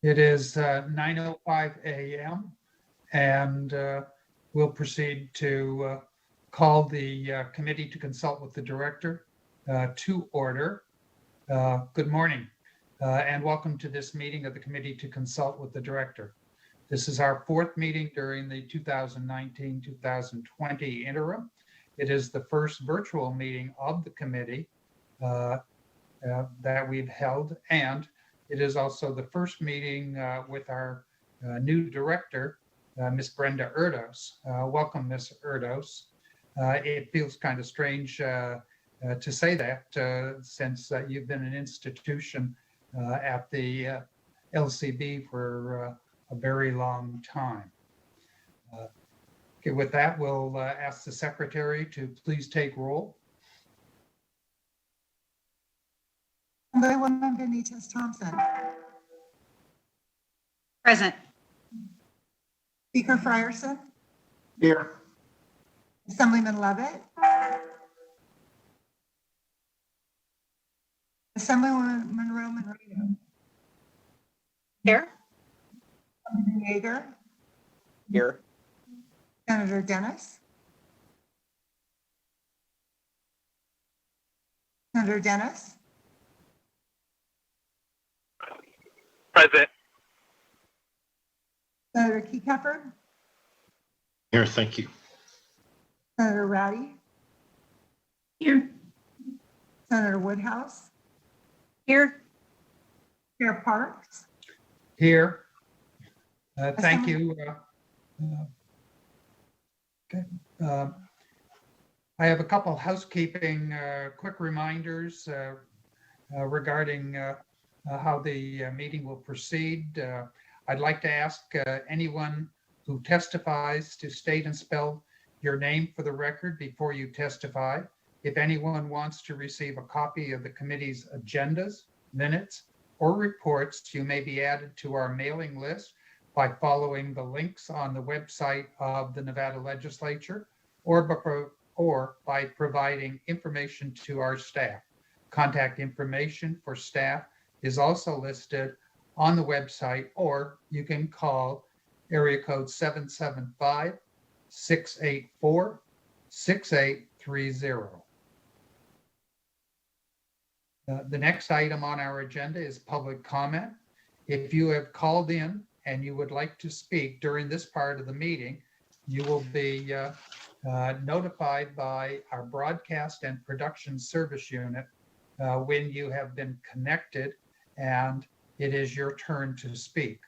It is 9:05 a.m. and we'll proceed to call the committee to consult with the director to order. Good morning and welcome to this meeting of the committee to consult with the director. This is our fourth meeting during the 2019-2020 interim. It is the first virtual meeting of the committee that we've held, and it is also the first meeting with our new director, Ms. Brenda Erdos. Welcome, Ms. Erdos. It feels kind of strange to say that since you've been an institution at the LCB for a very long time. Okay, with that, we'll ask the secretary to please take roll. Assemblywoman Benitez Thompson. Present. Speaker Frierson. Here. Assemblyman Levitt. Assemblywoman Monroe-Monrito. Here. Senator Yeager. Here. Senator Dennis. Senator Dennis. Present. Senator Keycapper. Here, thank you. Senator Rowdy. Here. Senator Woodhouse. Here. Chair Parks. Here. Thank you. Okay. I have a couple housekeeping quick reminders regarding how the meeting will proceed. I'd like to ask anyone who testifies to state and spell your name for the record before you testify. If anyone wants to receive a copy of the committee's agendas, minutes, or reports, you may be added to our mailing list by following the links on the website of the Nevada Legislature or by providing information to our staff. Contact information for staff is also listed on the website, or you can call area code 775-684-6830. The next item on our agenda is public comment. If you have called in and you would like to speak during this part of the meeting, you will be notified by our broadcast and production service unit when you have been connected and it is your turn to speak.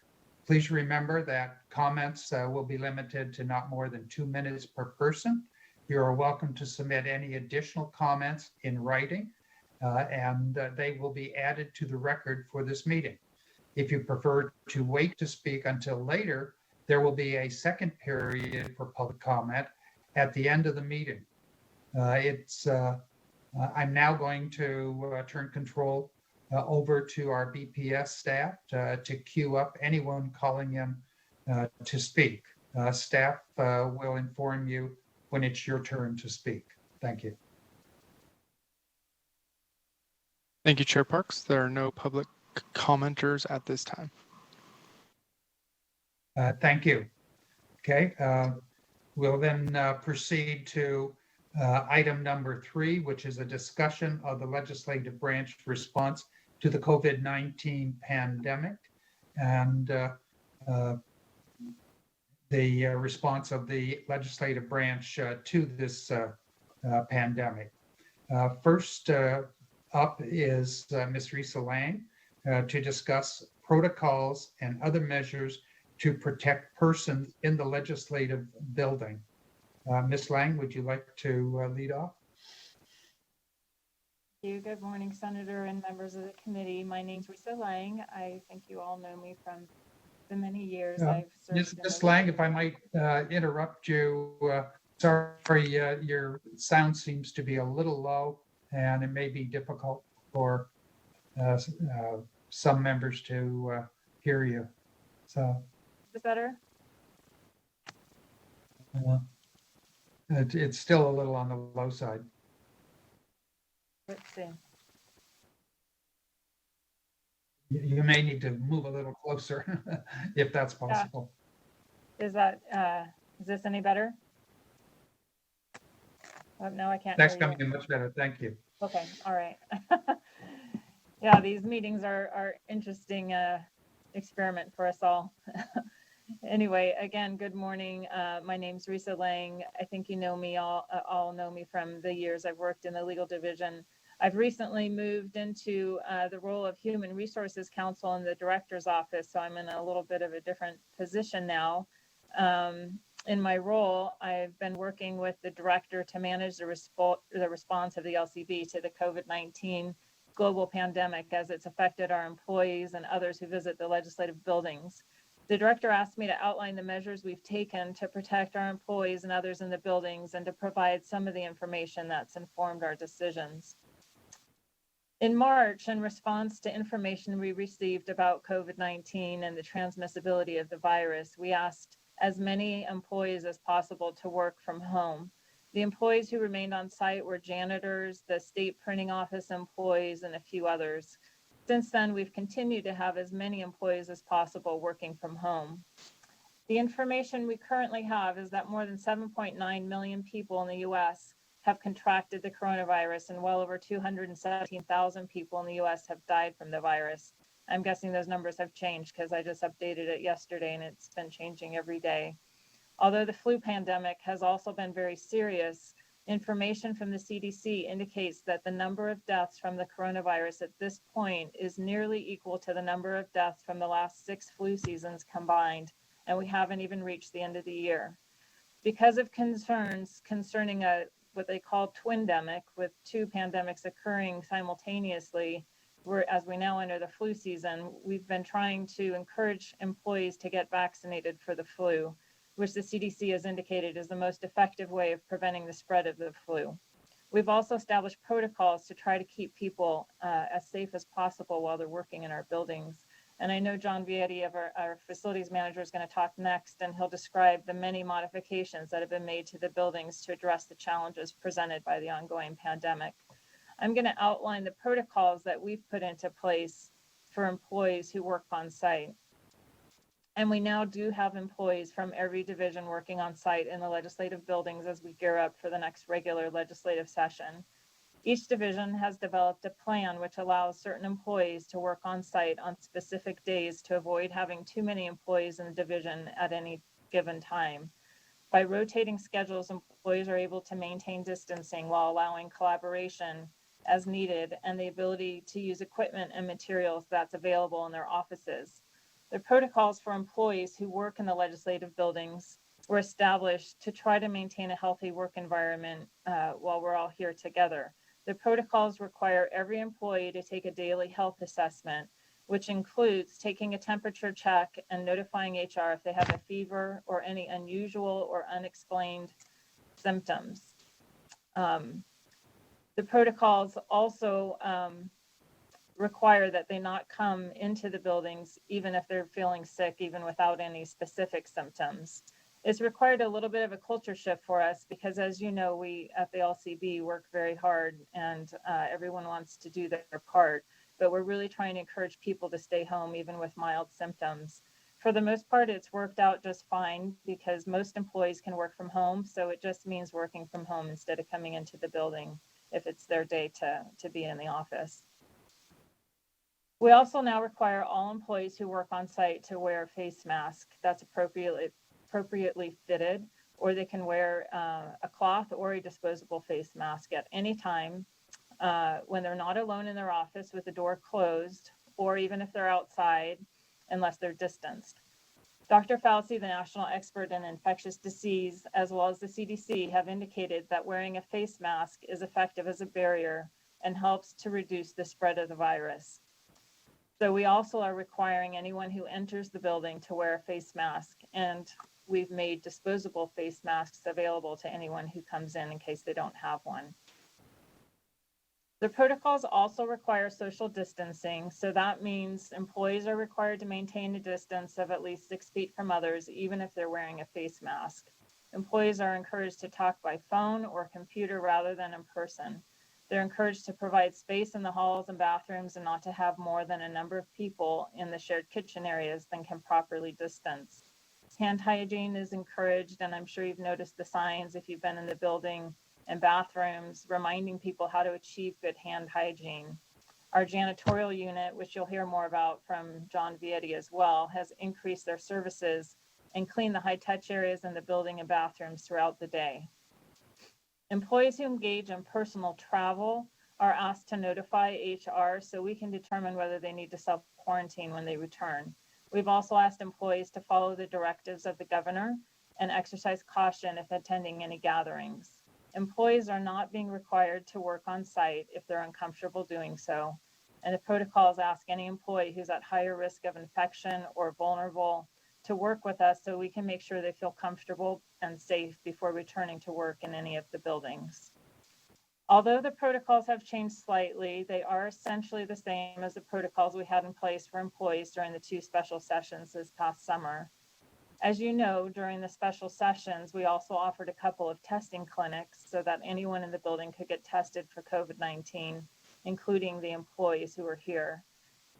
Please remember that comments will be limited to not more than 2 minutes per person. You are welcome to submit any additional comments in writing and they will be added to the record for this meeting. If you prefer to wait to speak until later, there will be a second period for public comment at the end of the meeting. I'm now going to turn control over to our BPS staff to queue up anyone calling in to speak. Staff will inform you when it's your turn to speak. Thank you. Thank you, Chair Parks. There are no public commenters at this time. Thank you. Okay, we'll then proceed to item number 3, which is a discussion of the legislative branch response to the COVID-19 pandemic and the response of the legislative branch to this pandemic. First up is Ms. Risa Lang to discuss protocols and other measures to protect persons in the legislative building. Ms. Lang, would you like to lead off? Thank you. Good morning, Senator and members of the committee. My name's Risa Lang. I think you all know me from the many years I've served. Ms. Lang, if I might interrupt you, sorry, your sound seems to be a little low and it may be difficult for some members to hear you. So. Is this better? It's still a little on the low side. Let's see. You may need to move a little closer if that's possible. Is this any better? Oh, no, I can't That's hear you. coming in much better. Thank you. Okay, all right. Yeah, these meetings are interesting experiment for us all. Anyway, again, good morning. My name's Risa Lang. I think you know me, all know me from the years I've worked in the legal division. I've recently moved into the role of Human Resources Counsel in the Director's Office, so I'm in a little bit of a different position now. In my role, I've been working with the director to manage the response of the LCB to the COVID-19 global pandemic as it's affected our employees and others who visit the legislative buildings. The director asked me to outline the measures we've taken to protect our employees and others in the buildings and to provide some of the information that's informed our decisions. In March, in response to information we received about COVID-19 and the transmissibility of the virus, we asked as many employees as possible to work from home. The employees who remained on site were janitors, the state printing office employees, and a few others. Since then, we've continued to have as many employees as possible working from home. The information we currently have is that more than 7.9 million people in the US have contracted the coronavirus, and well over 217,000 people in the US have died from the virus. I'm guessing those numbers have changed because I just updated it yesterday and it's been changing every day. Although the flu pandemic has also been very serious, information from the CDC indicates that the number of deaths from the coronavirus at this point is nearly equal to the number of deaths from the last 6 flu seasons combined, and we haven't even reached the end of the year. Because of concerns concerning what they call twindemic, with 2 pandemics occurring simultaneously, as we now enter the flu season, we've been trying to encourage employees to get vaccinated for the flu, which the CDC has indicated is the most effective way of preventing the spread of the flu. We've also established protocols to try to keep people as safe as possible while they're working in our buildings. And I know John Vietti, our facilities manager, is going to talk next, and he'll describe the many modifications that have been made to the buildings to address the challenges presented by the ongoing pandemic. I'm going to outline the protocols that we've put into place for employees who work on site. And we now do have employees from every division working on site in the legislative buildings as we gear up for the next regular legislative session. Each division has developed a plan which allows certain employees to work on site on specific days to avoid having too many employees in the division at any given time. By rotating schedules, employees are able to maintain distancing while allowing collaboration as needed and the ability to use equipment and materials that's available in their offices. The protocols for employees who work in the legislative buildings were established to try to maintain a healthy work environment while we're all here together. The protocols require every employee to take a daily health assessment, which includes taking a temperature check and notifying HR if they have a fever or any unusual or unexplained symptoms. The protocols also require that they not come into the buildings even if they're feeling sick, even without any specific symptoms. It's required a little bit of a culture shift for us because, as you know, we at the LCB work very hard and everyone wants to do their part, but we're really trying to encourage people to stay home even with mild symptoms. For the most part, it's worked out just fine because most employees can work from home, so it just means working from home instead of coming into the building if it's their day to be in the office. We also now require all employees who work on site to wear a face mask that's appropriately fitted, or they can wear a cloth or a disposable face mask at any time when they're not alone in their office with the door closed, or even if they're outside, unless they're distanced. Dr. Fauci, the national expert in infectious disease, as well as the CDC, have indicated that wearing a face mask is effective as a barrier and helps to reduce the spread of the virus. So we also are requiring anyone who enters the building to wear a face mask, and we've made disposable face masks available to anyone who comes in case they don't have one. The protocols also require social distancing, so that means employees are required to maintain a distance of at least 6 feet from others, even if they're wearing a face mask. Employees are encouraged to talk by phone or computer rather than in person. They're encouraged to provide space in the halls and bathrooms and not to have more than a number of people in the shared kitchen areas than can properly distance. Hand hygiene is encouraged, and I'm sure you've noticed the signs if you've been in the building and bathrooms reminding people how to achieve good hand hygiene. Our janitorial unit, which you'll hear more about from John Vietti as well, has increased their services and cleaned the high-touch areas in the building and bathrooms throughout the day. Employees who engage in personal travel are asked to notify HR so we can determine whether they need to self-quarantine when they return. We've also asked employees to follow the directives of the governor and exercise caution if attending any gatherings. Employees are not being required to work on site if they're uncomfortable doing so. And the protocols ask any employee who's at higher risk of infection or vulnerable to work with us so we can make sure they feel comfortable and safe before returning to work in any of the buildings. Although the protocols have changed slightly, they are essentially the same as the protocols we had in place for employees during the 2 special sessions this past summer. As you know, during the special sessions, we also offered a couple of testing clinics so that anyone in the building could get tested for COVID-19, including the employees who were here.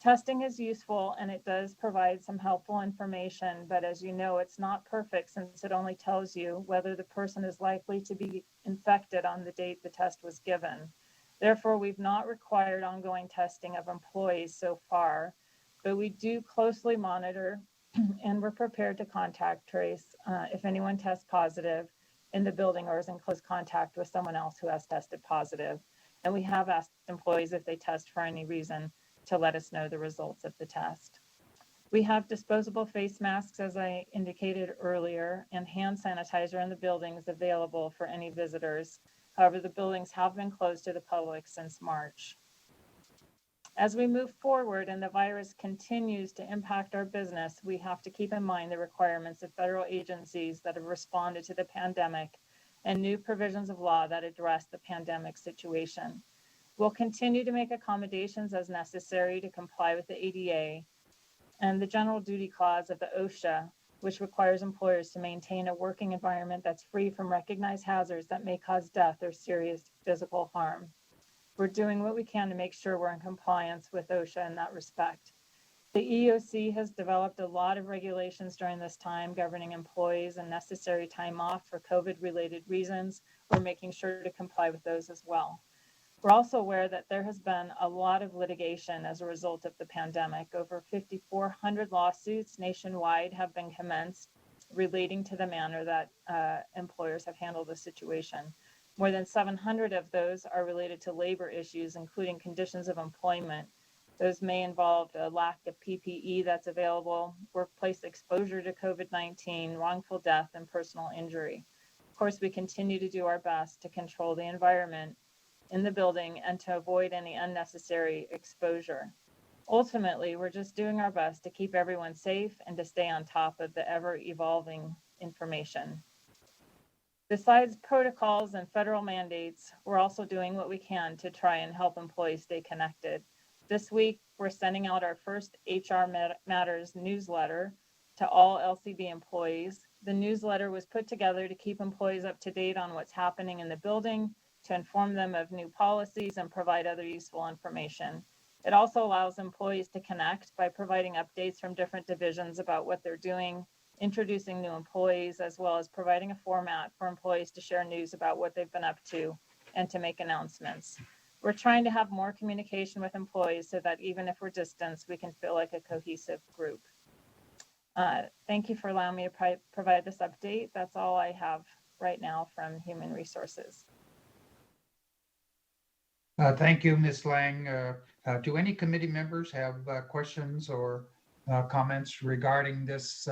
Testing is useful and it does provide some helpful information, but as you know, it's not perfect since it only tells you whether the person is likely to be infected on the date the test was given. Therefore, we've not required ongoing testing of employees so far, but we do closely monitor and we're prepared to contact trace if anyone tests positive in the building or is in close contact with someone else who has tested positive. And we have asked employees if they test for any reason to let us know the results of the test. We have disposable face masks, as I indicated earlier, and hand sanitizer in the buildings available for any visitors. However, the buildings have been closed to the public since March. As we move forward and the virus continues to impact our business, we have to keep in mind the requirements of federal agencies that have responded to the pandemic and new provisions of law that address the pandemic situation. We'll continue to make accommodations as necessary to comply with the ADA and the general duty clause of the OSHA, which requires employers to maintain a working environment that's free from recognized hazards that may cause death or serious physical harm. We're doing what we can to make sure we're in compliance with OSHA in that respect. The EEOC has developed a lot of regulations during this time governing employees and necessary time off for COVID-related reasons. We're making sure to comply with those as well. We're also aware that there has been a lot of litigation as a result of the pandemic. Over 5,400 lawsuits nationwide have been commenced relating to the manner that employers have handled the situation. More than 700 of those are related to labor issues, including conditions of employment. Those may involve a lack of PPE that's available, workplace exposure to COVID-19, wrongful death, and personal injury. Of course, we continue to do our best to control the environment in the building and to avoid any unnecessary exposure. Ultimately, we're just doing our best to keep everyone safe and to stay on top of the ever-evolving information. Besides protocols and federal mandates, we're also doing what we can to try and help employees stay connected. This week, we're sending out our first HR Matters newsletter to all LCB employees. The newsletter was put together to keep employees up to date on what's happening in the building, to inform them of new policies and provide other useful information. It also allows employees to connect by providing updates from different divisions about what they're doing, introducing new employees, as well as providing a format for employees to share news about what they've been up to and to make announcements. We're trying to have more communication with employees so that even if we're distanced, we can feel like a cohesive group. Thank you for allowing me to provide this update. That's all I have right now from Human Resources. Thank you, Ms. Lang. Do any committee members have questions or comments regarding this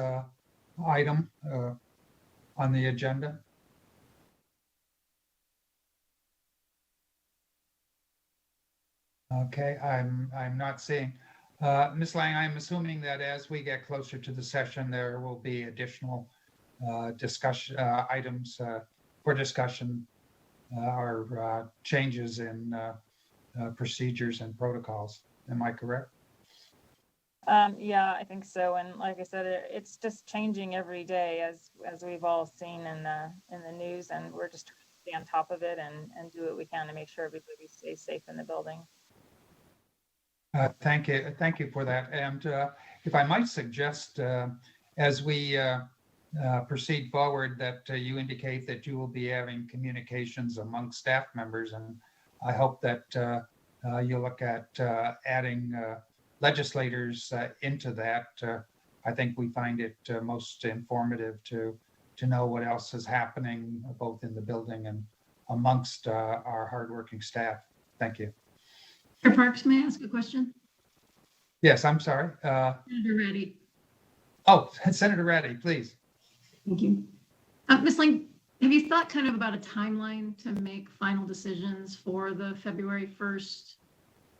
item on the agenda? Okay, I'm not seeing. Ms. Lang, I'm assuming that as we get closer to the session, there will be additional discussion items for discussion or changes in procedures and protocols. Am I correct? Yeah, I think so. And like I said, it's just changing every day, as we've all seen in the news, and we're just stay on top of it and do what we can to make sure everybody stays safe in the building. Thank you for that. And if I might suggest, as we proceed forward, that you indicate that you will be having communications among staff members, and I hope that you look at adding legislators into that. I think we find it most informative to know what else is happening both in the building and amongst our hardworking staff. Thank you. Chair Parks, may I ask a question? Yes, I'm sorry. Senator Reddy. Oh, Senator Reddy, please. Thank you. Ms. Lang, have you thought kind of about a timeline to make final decisions for the February 1st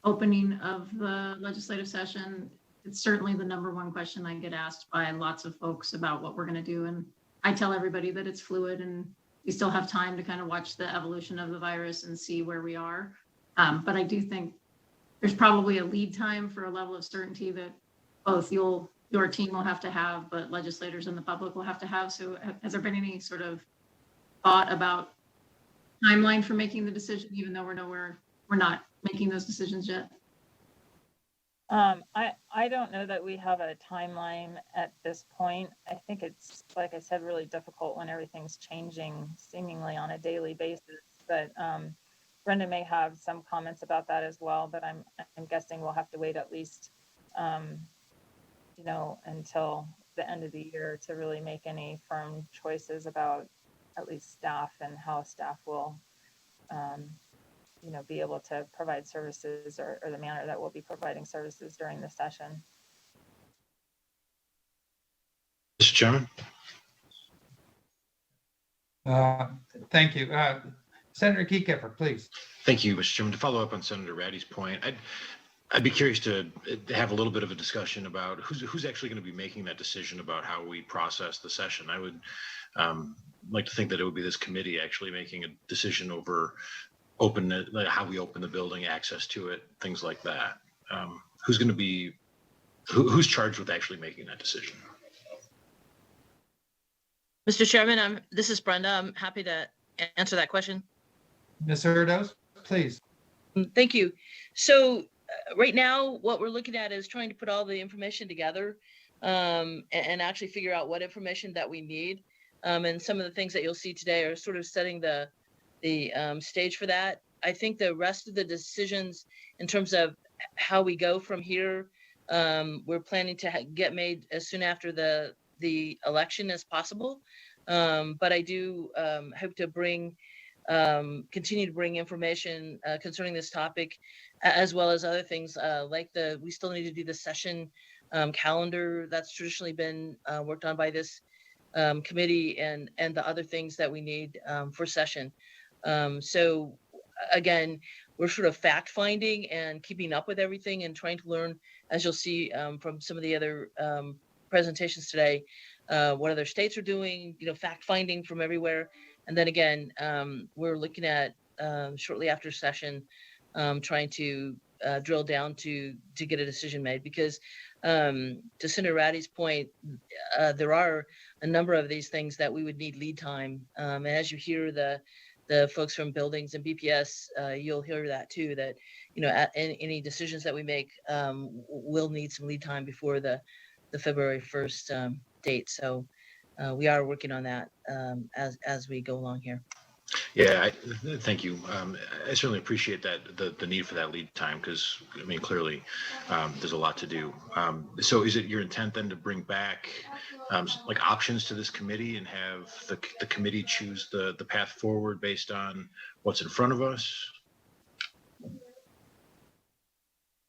opening of the legislative session? It's certainly the number one question I get asked by lots of folks about what we're going to do. And I tell everybody that it's fluid and we still have time to kind of watch the evolution of the virus and see where we are. But I do think there's probably a lead time for a level of certainty that both your team will have to have, but legislators and the public will have to have. So has there been any sort of thought about timeline for making the decision, even though we're not making those decisions yet? I don't know that we have a timeline at this point. I think it's, like I said, really difficult when everything's changing seemingly on a daily basis. But Brenda may have some comments about that as well, but I'm guessing we'll have to wait at least, until the end of the year to really make any firm choices about at least staff and how staff will, be able to provide services or the manner that we'll be providing services during the session. Mr. Chairman. Thank you. Senator Kiefer, please. Thank you, Mr. Chairman. To follow up on Senator Ratty's point, I'd be curious to have a little bit of a discussion about who's actually going to be making that decision about how we process the session. I would like to think that it would be this committee actually making a decision over how we open the building, access to it, things like that. Who's going to be who's charged with actually making that decision? Mr. Chairman, this is Brenda. I'm happy to answer that question. Ms. Erdos, please. Thank you. So right now, what we're looking at is trying to put all the information together and actually figure out what information that we need. And some of the things that you'll see today are sort of setting the stage for that. I think the rest of the decisions in terms of how we go from here, we're planning to get made as soon after the election as possible. But I do hope to continue to bring information concerning this topic, as well as other things like we still need to do the session calendar that's traditionally been worked on by this committee and the other things that we need for session. So again, we're sort of fact finding and keeping up with everything and trying to learn, as you'll see from some of the other presentations today, what other states are doing, fact finding from everywhere. And then again, we're looking at shortly after session, trying to drill down to get a decision made, because to Senator Ratty's point, there are a number of these things that we would need lead time. And as you hear the folks from buildings and BPS, you'll hear that too, that any decisions that we make will need some lead time before the February 1st date. So we are working on that as we go along here. Yeah, thank you. I certainly appreciate that the need for that lead time, because clearly there's a lot to do. So is it your intent then to bring back like options to this committee and have the committee choose the path forward based on what's in front of us?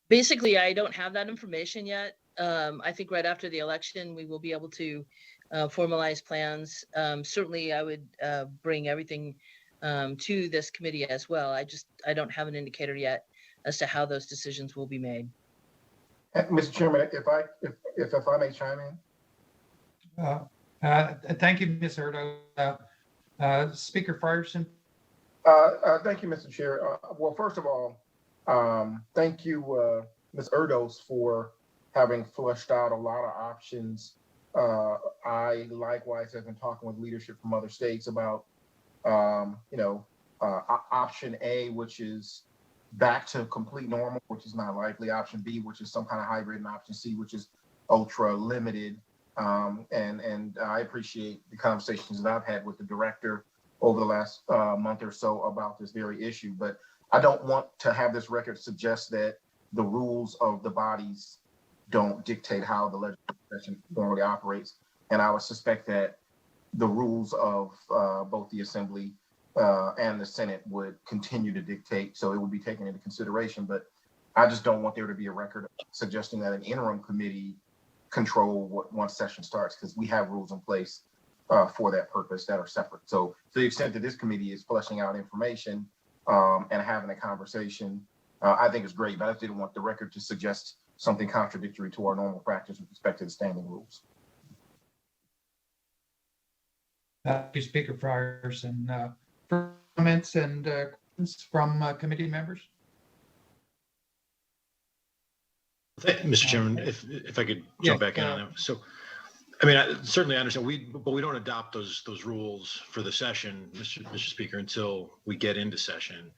Basically, I don't have that information yet. I think right after the election, we will be able to formalize plans. Certainly, I would bring everything to this committee as well. I don't have an indicator yet as to how those decisions will be made. Mr. Chairman, if I may chime in. Thank you, Ms. Erdo. Speaker Frierson. Thank you, Mr. Chair. Well, first of all, thank you, Ms. Erdos, for having fleshed out a lot of options. I likewise have been talking with leadership from other states about, option A, which is back to complete normal, which is not likely, option B, which is some kind of hybrid, and option C, which is ultra limited. And I appreciate the conversations that I've had with the director over the last month or so about this very issue, but I don't want to have this record suggest that the rules of the bodies don't dictate how the legislative session normally operates. And I would suspect that the rules of both the Assembly and the Senate would continue to dictate, so it would be taken into consideration. But I just don't want there to be a record suggesting that an interim committee control what once session starts, because we have rules in place for that purpose that are separate. So to the extent that this committee is fleshing out information and having a conversation, I think it's great, but I didn't want the record to suggest something contradictory to our normal practice with respect to the standing rules. Thank you, Speaker Frierson. Comments and questions from committee members? Mr. Chairman, if I could jump back in on that. So, I mean, I certainly understand but we don't adopt those rules for the session, Mr. Speaker, until we get into session.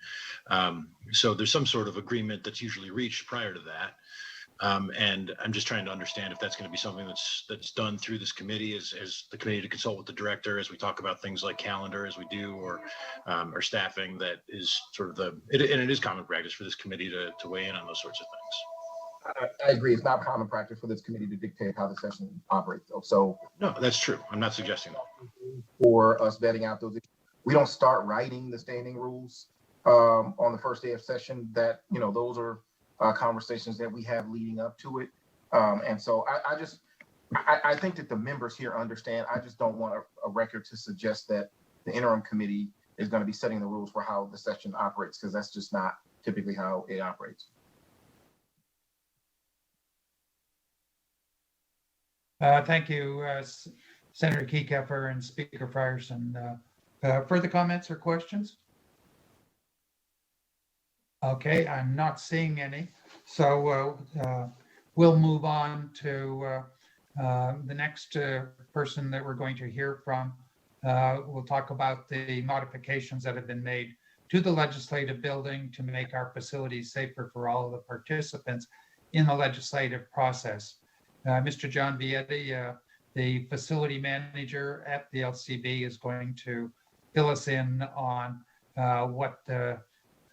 So there's some sort of agreement that's usually reached prior to that. And I'm just trying to understand if that's going to be something that's done through this committee as the committee to consult with the director as we talk about things like calendar as we do, or staffing. That is sort of and it is common practice for this committee to weigh in on those sorts of things. I agree. It's not common practice for this committee to dictate how the session operates, though. So no, that's true. I'm not suggesting that. For us vetting out those issues, we don't start writing the standing rules on the first day of session. That, you know, those are conversations that we have leading up to it. And so I think that the members here understand. I just don't want a record to suggest that the interim committee is going to be setting the rules for how the session operates, because that's just not typically how it operates. Thank you, Senator Keycapper and Speaker Frierson. Further comments or questions? Okay, I'm not seeing any. So we'll move on to the next person that we're going to hear from. We'll talk about the modifications that have been made to the legislative building to make our facilities safer for all of the participants in the legislative process. Mr. John Vietti, the facility manager at the LCB, is going to fill us in on what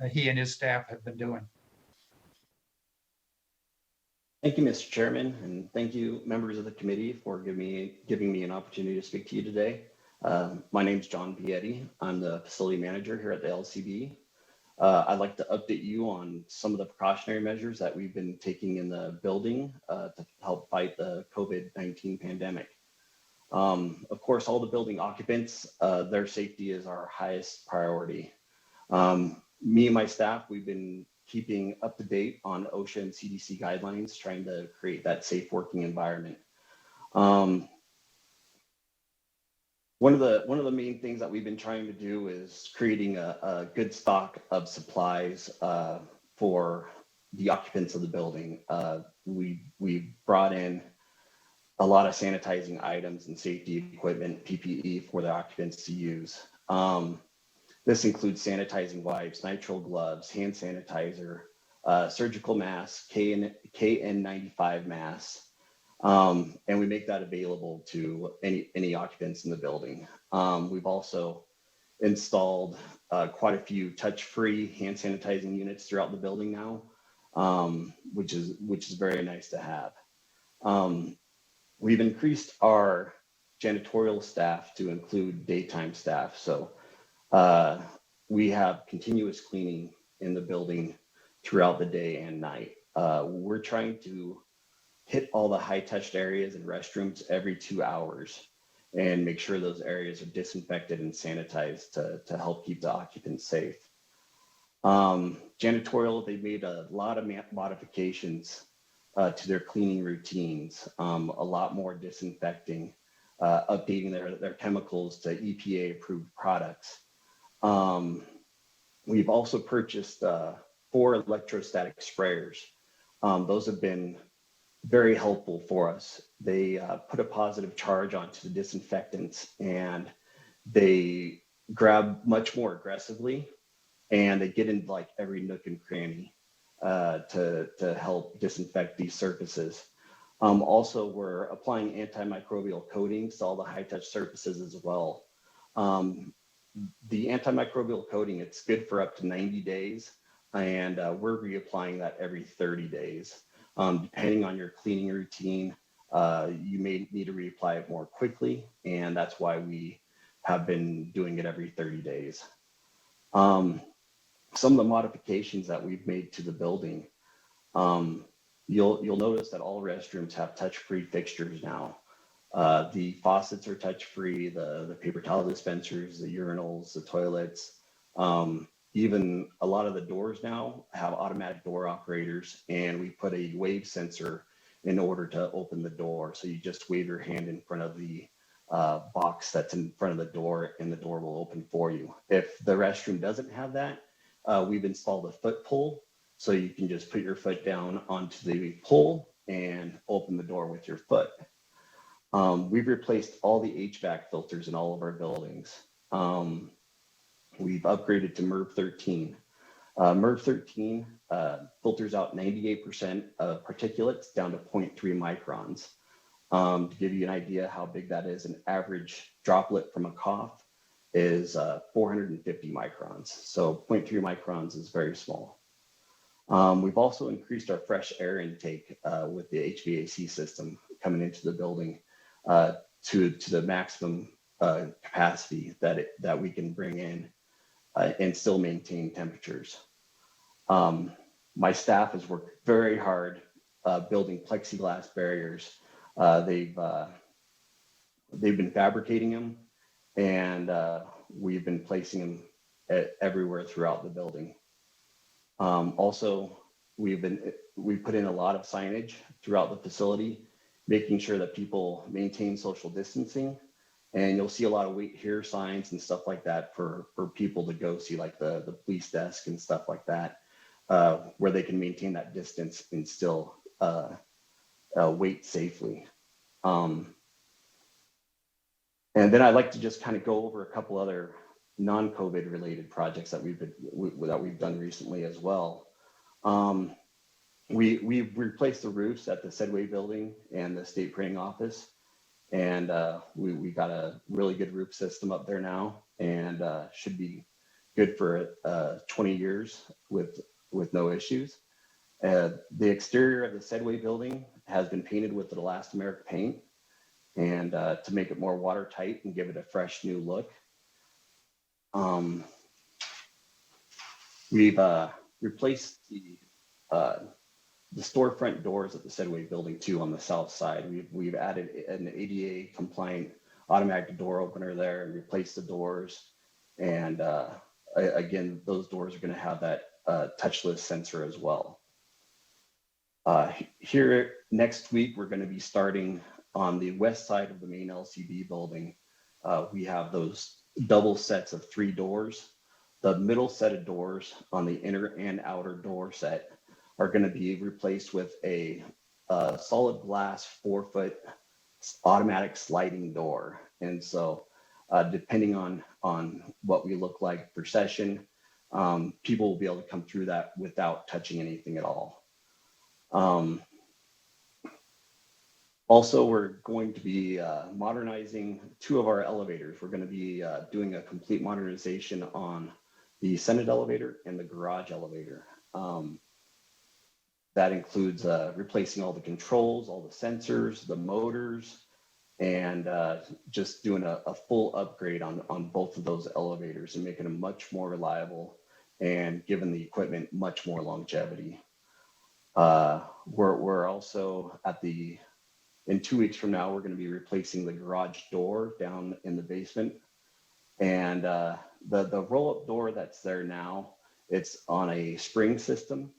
he and his staff have been doing. Thank you, Mr. Chairman, and thank you, members of the committee, for giving me an opportunity to speak to you today. My name is John Vietti. I'm the facility manager here at the LCB. I'd like to update you on some of the precautionary measures that we've been taking in the building to help fight the COVID-19 pandemic. Of course, all the building occupants, their safety is our highest priority. Me and my staff, we've been keeping up to date on OSHA and CDC guidelines, trying to create that safe working environment. One of the main things that we've been trying to do is creating a good stock of supplies for the occupants of the building. We brought in a lot of sanitizing items and safety equipment, PPE, for the occupants to use. This includes sanitizing wipes, nitrile gloves, hand sanitizer, surgical masks, KN95 masks. And we make that available to any occupants in the building. We've also installed quite a few touch-free hand sanitizing units throughout the building now, which is very nice to have. We've increased our janitorial staff to include daytime staff. So we have continuous cleaning in the building throughout the day and night. We're trying to hit all the high touched areas and restrooms every 2 hours and make sure those areas are disinfected and sanitized to help keep the occupants safe. Janitorial, they made a lot of modifications to their cleaning routines, a lot more disinfecting, updating their chemicals to EPA approved products. We've also purchased 4 electrostatic sprayers. Those have been very helpful for us. They put a positive charge onto the disinfectants and they grab much more aggressively and they get into like every nook and cranny to help disinfect these surfaces. Also, we're applying antimicrobial coatings to all the high-touch surfaces as well. The antimicrobial coating, it's good for up to 90 days, and we're reapplying that every 30 days. Depending on your cleaning routine, you may need to reapply it more quickly, and that's why we have been doing it every 30 days. Some of the modifications that we've made to the building, you'll notice that all restrooms have touch-free fixtures now. The faucets are touch-free, the paper towel dispensers, the urinals, the toilets. Even a lot of the doors now have automatic door operators, and we put a wave sensor in order to open the door. So you just wave your hand in front of the box that's in front of the door, and the door will open for you. If the restroom doesn't have that, we've installed a foot pull. So you can just put your foot down onto the pole and open the door with your foot. We've replaced all the HVAC filters in all of our buildings. We've upgraded to MERV 13. MERV 13 filters out 98% of particulates down to 0.3 microns. To give you an idea how big that is, an average droplet from a cough is 450 microns. So 0.3 microns is very small. We've also increased our fresh air intake with the HVAC system coming into the building to the maximum capacity that we can bring in and still maintain temperatures. My staff has worked very hard building plexiglass barriers. They've been fabricating them, and we've been placing them everywhere throughout the building. Also, we put in a lot of signage throughout the facility, making sure that people maintain social distancing. And you'll see a lot of wait here signs and stuff like that for people to go see, like the police desk and stuff like that, where they can maintain that distance and still wait safely. And then I'd like to just kind of go over a couple other non-COVID related projects that we've done recently as well. We've replaced the roofs at the Sedway building and the state printing office. And we got a really good roof system up there now, and should be good for 20 years with no issues. The exterior of the Sedway building has been painted with the elastomeric paint, and to make it more watertight and give it a fresh new look. We've replaced the storefront doors at the Sedway building too on the south side. We've added an ADA compliant automatic door opener there and replaced the doors. And again, those doors are going to have that touchless sensor as well. Here next week, we're going to be starting on the west side of the main LCB building. We have those double sets of 3 doors. The middle set of doors on the inner and outer door set are going to be replaced with a solid glass 4-foot automatic sliding door. And so depending on what we look like for session, people will be able to come through that without touching anything at all. Also, we're going to be modernizing 2 of our elevators. We're going to be doing a complete modernization on the Senate elevator and the garage elevator. That includes replacing all the controls, all the sensors, the motors, and just doing a full upgrade on both of those elevators and making them much more reliable and giving the equipment much more longevity. We're also in 2 weeks from now, we're going to be replacing the garage door down in the basement. And the roll-up door that's there now, it's on a spring system,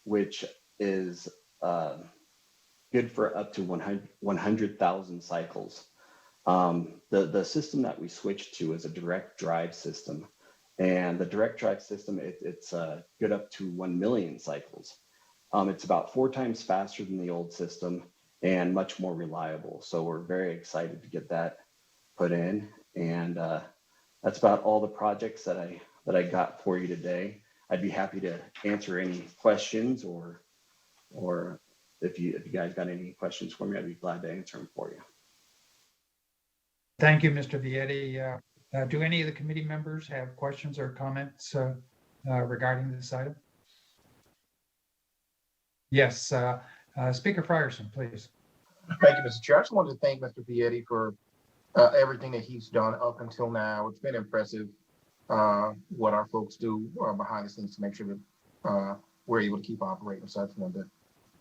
which is good for up to 100,000 cycles. The system that we switched to is a direct drive system. And the direct drive system, it's good up to 1 million cycles. It's about 4 times faster than the old system and much more reliable. So we're very excited to get that put in. And that's about all the projects that that I got for you today. I'd be happy to answer any questions, or if you guys got any questions for me, I'd be glad to answer them for you. Thank you, Mr. Vietti. Do any of the committee members have questions or comments regarding this item? Yes, Speaker Frierson, please. Thank you, Mr. Chair. I just wanted to thank Mr. Vietti for everything that he's done up until now. It's been impressive what our folks do behind the scenes to make sure that we're able to keep operating. So I just wanted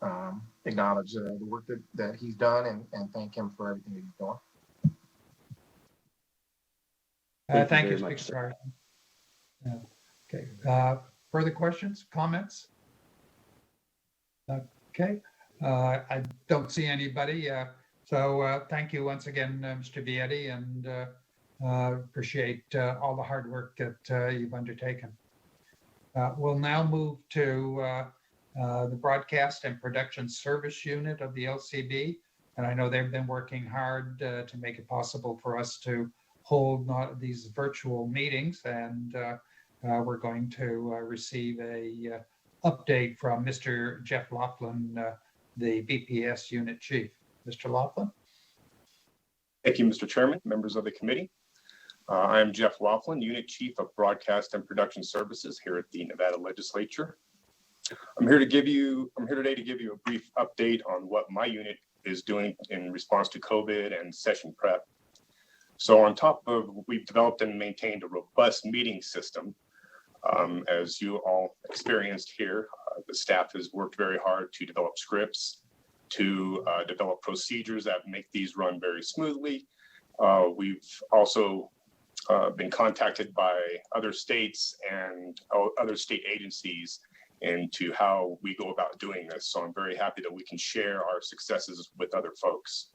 to acknowledge the work that he's done and thank him for everything that he's doing. Thank you, very Speaker much, Frierson. Okay, further questions, comments? Okay, I don't see anybody. So thank you once again, Mr. Vietti, and appreciate all the hard work that you've undertaken. We'll now move to the Broadcast and Production Service Unit of the LCB. And I know they've been working hard to make it possible for us to hold these virtual meetings. And we're going to receive a update from Mr. Jeff Laughlin, the BPS Unit Chief. Mr. Laughlin. Thank you, Mr. Chairman, members of the committee. I am Jeff Laughlin, Unit Chief of Broadcast and Production Services here at the Nevada Legislature. I'm here today to give you a brief update on what my unit is doing in response to COVID and session prep. So on top of, we've developed and maintained a robust meeting system. As you all experienced here, the staff has worked very hard to develop scripts, to develop procedures that make these run very smoothly. We've also been contacted by other states and other state agencies into how we go about doing this. So I'm very happy that we can share our successes with other folks.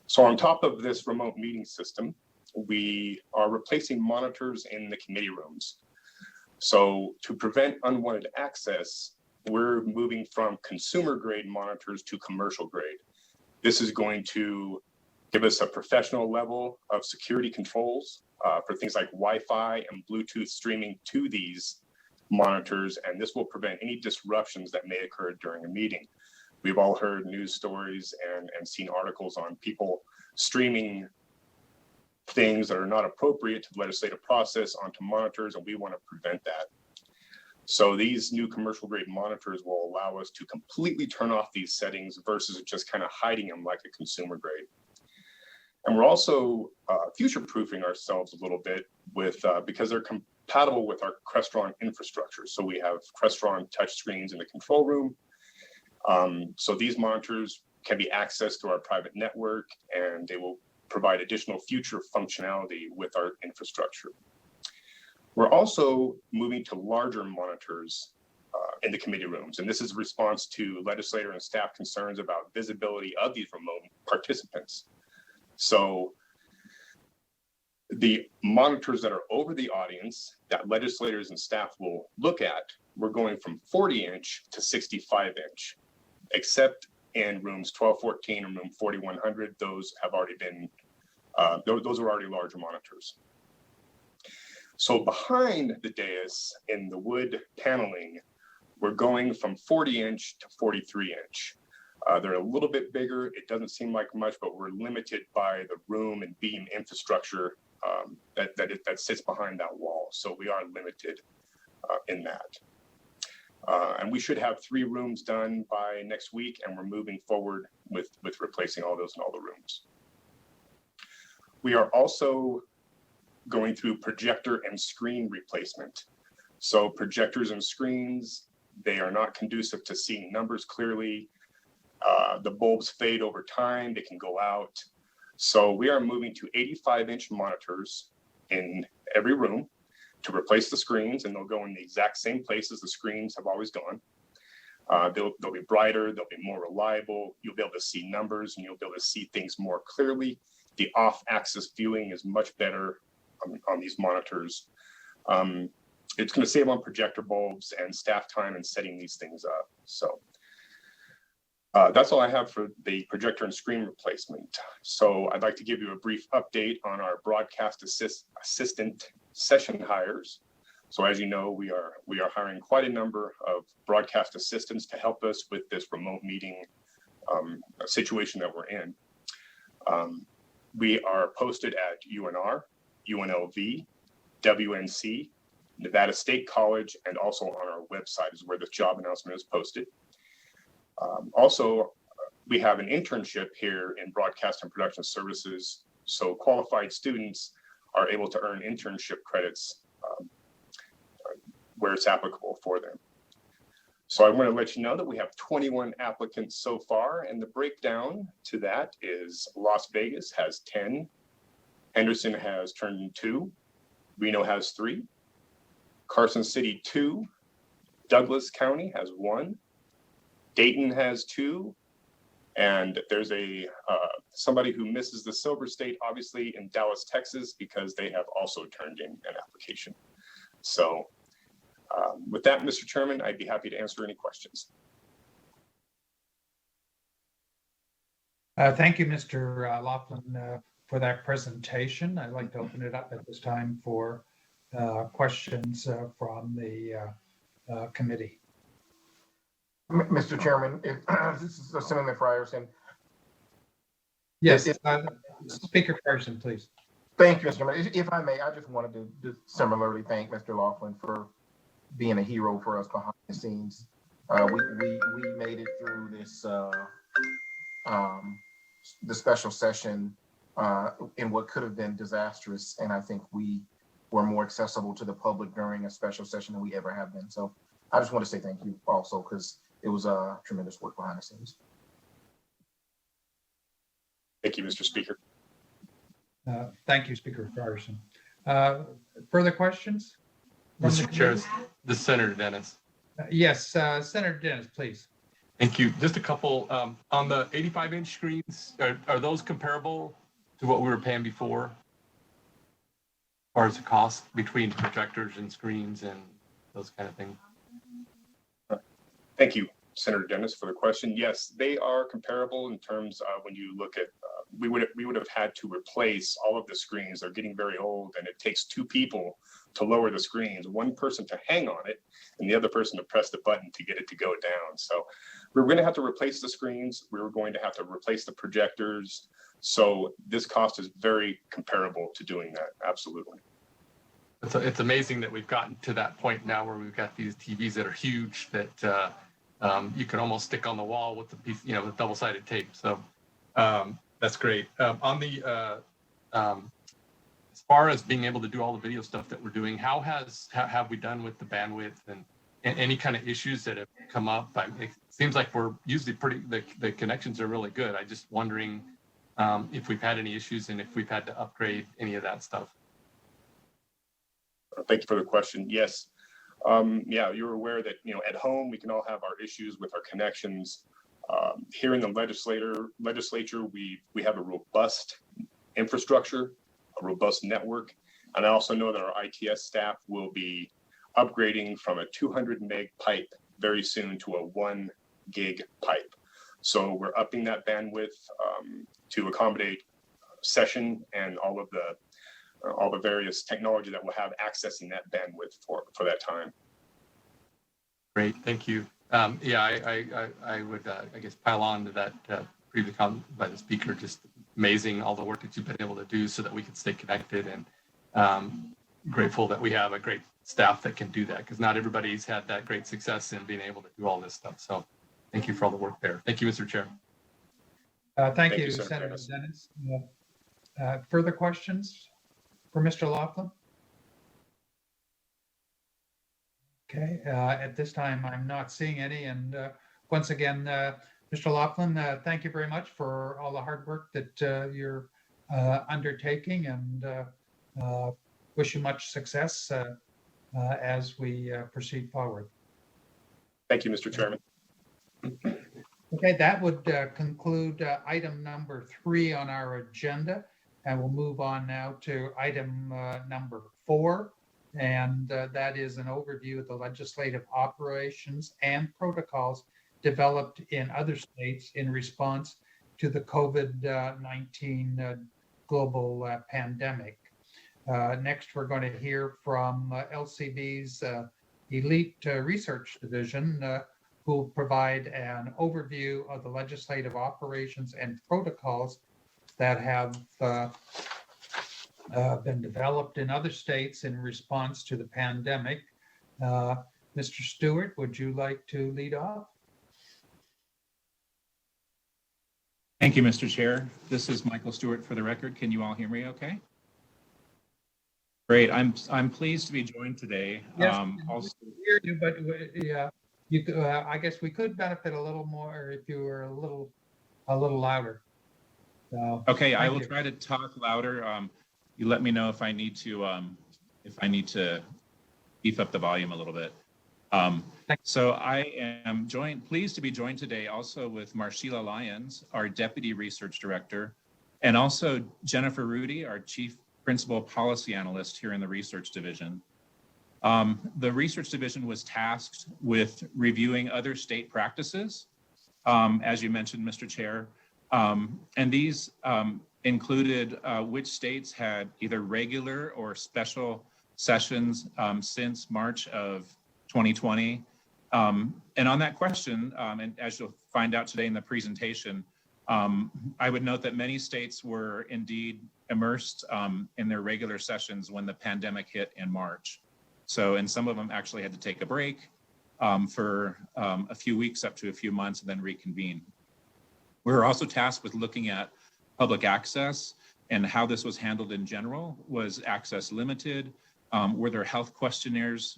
So on top of this remote meeting system, we are replacing monitors in the committee rooms. So to prevent unwanted access, we're moving from consumer grade monitors to commercial grade. This is going to give us a professional level of security controls for things like Wi-Fi and Bluetooth streaming to these monitors, and this will prevent any disruptions that may occur during a meeting. We've all heard news stories and seen articles on people streaming things that are not appropriate to the legislative process onto monitors, and we want to prevent that. So these new commercial grade monitors will allow us to completely turn off these settings versus just kind of hiding them like a consumer grade. And we're also future-proofing ourselves a little bit with because they're compatible with our Crestron infrastructure. So we have Crestron touchscreens in the control room. So these monitors can be accessed through our private network, and they will provide additional future functionality with our infrastructure. We're also moving to larger monitors in the committee rooms, and this is a response to legislator and staff concerns about visibility of these remote participants. So the monitors that are over the audience that legislators and staff will look at, we're going from 40-inch to 65-inch, except in rooms 1214 and room 4100. Those have already been, those are already larger monitors. So behind the dais in the wood paneling, we're going from 40-inch to 43-inch. They're a little bit bigger. It doesn't seem like much, but we're limited by the room and beam infrastructure that sits behind that wall. So we are limited in that. And we should have 3 rooms done by next week, and we're moving forward with replacing all those in all the rooms. We are also going through projector and screen replacement. So projectors and screens, they are not conducive to seeing numbers clearly. The bulbs fade over time, they can go out. So we are moving to 85-inch monitors in every room to replace the screens, and they'll go in the exact same places the screens have always gone. They'll be brighter, they'll be more reliable, you'll be able to see numbers, and you'll be able to see things more clearly. The off-axis viewing is much better on these monitors. It's going to save on projector bulbs and staff time in setting these things up. So that's all I have for the projector and screen replacement. So I'd like to give you a brief update on our broadcast assistant session hires. So as you know, we are hiring quite a number of broadcast assistants to help us with this remote meeting situation that we're in. We are posted at UNR, UNLV, WNC, Nevada State College, and also on our website is where the job announcement is posted. Also, we have an internship here in broadcast and production services. So qualified students are able to earn internship credits where it's applicable for them. So I want to let you know that we have 21 applicants so far, and the breakdown to that is Las Vegas has 10, Henderson has turned in 2, Reno has 3, Carson City 2, Douglas County has 1, Dayton has 2, and there's a somebody who misses the Silver State, obviously, in Dallas, Texas, because they have also turned in an application. So with that, Mr. Chairman, I'd be happy to answer any questions. Thank you, Mr. Laughlin, for that presentation. I'd like to open it up at this time for questions from the committee. Mr. Chairman, if this is Assemblyman Frierson. Yes, Speaker Frierson, please. Thank you, Mr. Chairman. If I may, I just wanted to similarly thank Mr. Laughlin for being a hero for us behind the scenes. We made it through this the special session in what could have been disastrous, and I think we were more accessible to the public during a special session than we ever have been. So I just want to say thank you also, because it was tremendous work behind the scenes. Thank you, Mr. Speaker. Thank you, Speaker Frierson. Further questions? Mr. Chair, this is Senator Dennis. Yes, Senator Dennis, please. Thank you. Just a couple on the 85-inch screens. Are those comparable to what we were paying before, as far as the cost between projectors and screens and those kind of things? Thank you, Senator Dennis, for the question. Yes, they are comparable in terms of when you look at, we would have had to replace all of the screens. They're getting very old, and it takes 2 people to lower the screens, 1 person to hang on it, and the other person to press the button to get it to go down. So we're going to have to replace the screens. We were going to have to replace the projectors. So this cost is very comparable to doing that. Absolutely. It's amazing that we've gotten to that point now where we've got these TVs that are huge that you can almost stick on the wall with the piece, with double-sided tape. So that's great. On the as far as being able to do all the video stuff that we're doing, how have we done with the bandwidth and any kind of issues that have come up? It seems like we're usually the connections are really good. I'm just wondering if we've had any issues and if we've had to upgrade any of that stuff. Thank you for the question. Yes. Yeah, you're aware that, at home, we can all have our issues with our connections. Here in the legislature, we have a robust infrastructure, a robust network. And I also know that our ITS staff will be upgrading from a 200 meg pipe very soon to a 1 gig pipe. So we're upping that bandwidth to accommodate session and all the various technology that we'll have accessing that bandwidth for that time. Great, thank you. Yeah, I would, I guess, pile on to that previous comment by the speaker. Just amazing all the work that you've been able to do so that we can stay connected, and grateful that we have a great staff that can do that, because not everybody's had that great success in being able to do all this stuff. So thank you for all the work there. Thank you, Mr. Chair. Thank you, Senator Dennis. Further questions for Mr. Laughlin? Okay, at this time, I'm not seeing any. And once again, Mr. Laughlin, thank you very much for all the hard work that you're undertaking, and wish you much success as we proceed forward. Thank you, Mr. Chairman. Okay, that would conclude item number 3 on our agenda. And we'll move on now to item number 4. And that is an overview of the legislative operations and protocols developed in other states in response to the COVID-19 global pandemic. Next, we're going to hear from LCB's Elite Research Division, who will provide an overview of the legislative operations and protocols that have been developed in other states in response to the pandemic. Mr. Stewart, would you like to lead off? Thank you, Mr. Chair. This is Michael Stewart for the record. Can you all hear me okay? Great. I'm pleased to be joined today. Yes, Also, we hear you, but yeah, I guess we could benefit a little more if you were a little louder. So, okay, I will you. try to talk louder. You let me know if I need to beef up the volume a little bit. So I am pleased to be joined today also with Marcela Lyons, our Deputy Research Director, and also Jennifer Rudy, our Chief Principal Policy Analyst here in the Research Division. The Research Division was tasked with reviewing other state practices, as you mentioned, Mr. Chair, and these included which states had either regular or special sessions since March of 2020. And on that question, and as you'll find out today in the presentation, I would note that many states were indeed immersed in their regular sessions when the pandemic hit in March. So, and some of them actually had to take a break for a few weeks up to a few months and then reconvene. We were also tasked with looking at public access and how this was handled in general. Was access limited? Were there health questionnaires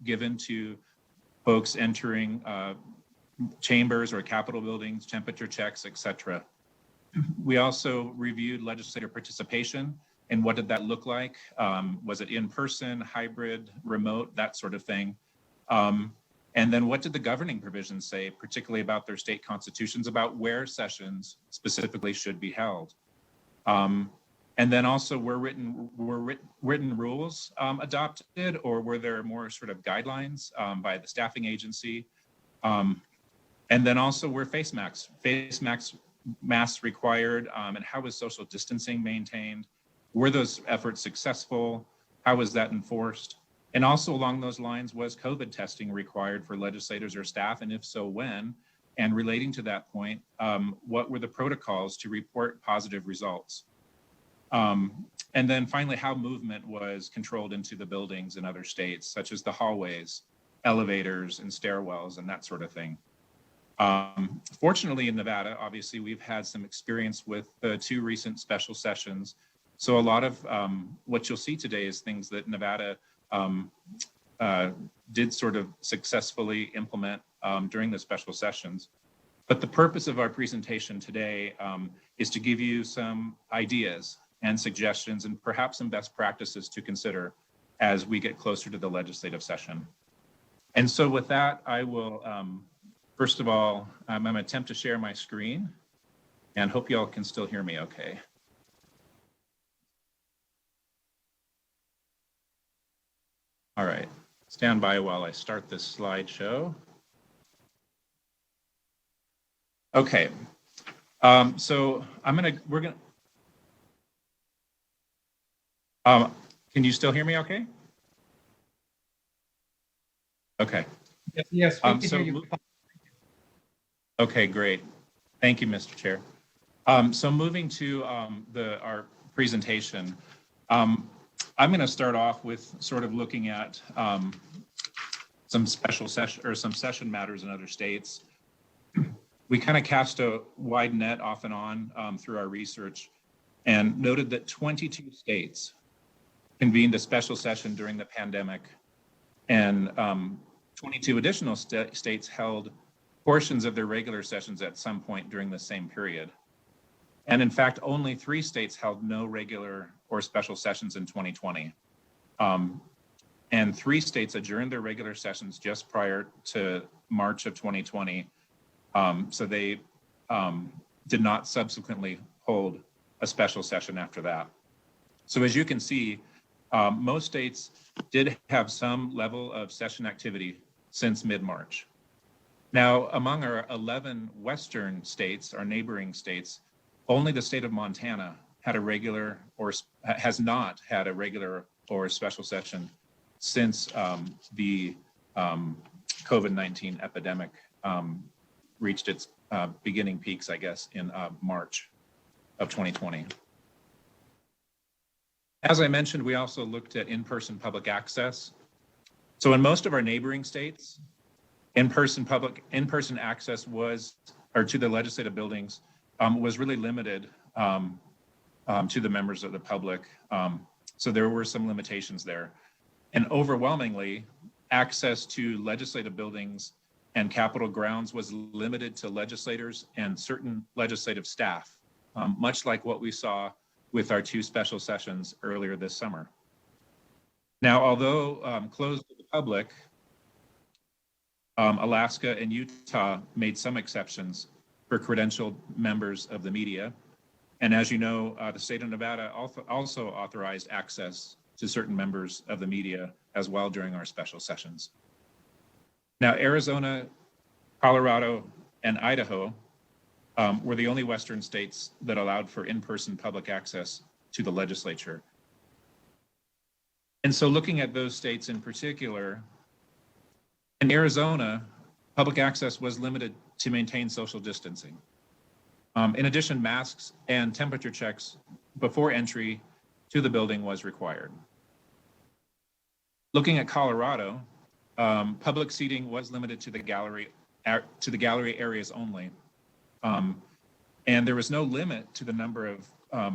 given to folks entering chambers or Capitol buildings, temperature checks, et cetera? We also reviewed legislator participation and what did that look like? Was it in person, hybrid, remote, that sort of thing? And then what did the governing provisions say, particularly about their state constitutions, about where sessions specifically should be held? And then also were written rules adopted, or were there more sort of guidelines by the staffing agency? And then also were face masks required, and how was social distancing maintained? Were those efforts successful? How was that enforced? And also along those lines, was COVID testing required for legislators or staff? And if so, when? And relating to that point, what were the protocols to report positive results? And then finally, how movement was controlled into the buildings in other states, such as the hallways, elevators, and stairwells, and that sort of thing. Fortunately, in Nevada, obviously, we've had some experience with the 2 recent special sessions. So a lot of what you'll see today is things that Nevada did sort of successfully implement during the special sessions. But the purpose of our presentation today is to give you some ideas and suggestions and perhaps some best practices to consider as we get closer to the legislative session. And so with that, I will, first of all, I'm going to attempt to share my screen and hope you all can still hear me okay. All right, stand by while I start this slideshow. Okay, so we're gonna, can you still hear me okay? Okay. Yes, we can hear you. Okay, great. Thank you, Mr. Chair. So moving to our presentation, I'm going to start off with sort of looking at some special session or some session matters in other states. We kind of cast a wide net off and on through our research and noted that 22 states convened a special session during the pandemic, and 22 additional states held portions of their regular sessions at some point during the same period. And in fact, only 3 states held no regular or special sessions in 2020. And 3 states adjourned their regular sessions just prior to March of 2020. So they did not subsequently hold a special session after that. So as you can see, most states did have some level of session activity since mid-March. Now, among our 11 Western states, our neighboring states, only the state of Montana had a regular or has not had a regular or special session since the COVID-19 epidemic reached its beginning peaks, I guess, in March of 2020. As I mentioned, we also looked at in-person public access. So in most of our neighboring states, in-person access to the legislative buildings was really limited to the members of the public. So there were some limitations there. And overwhelmingly, access to legislative buildings and Capitol grounds was limited to legislators and certain legislative staff, much like what we saw with our 2 special sessions earlier this summer. Now, although closed to the public, Alaska and Utah made some exceptions for credentialed members of the media. And as you know, the state of Nevada also authorized access to certain members of the media as well during our special sessions. Now, Arizona, Colorado, and Idaho were the only Western states that allowed for in-person public access to the legislature. And so looking at those states in particular, in Arizona, public access was limited to maintain social distancing. In addition, masks and temperature checks before entry to the building was required. Looking at Colorado, public seating was limited to the gallery areas only. And there was no limit to the number of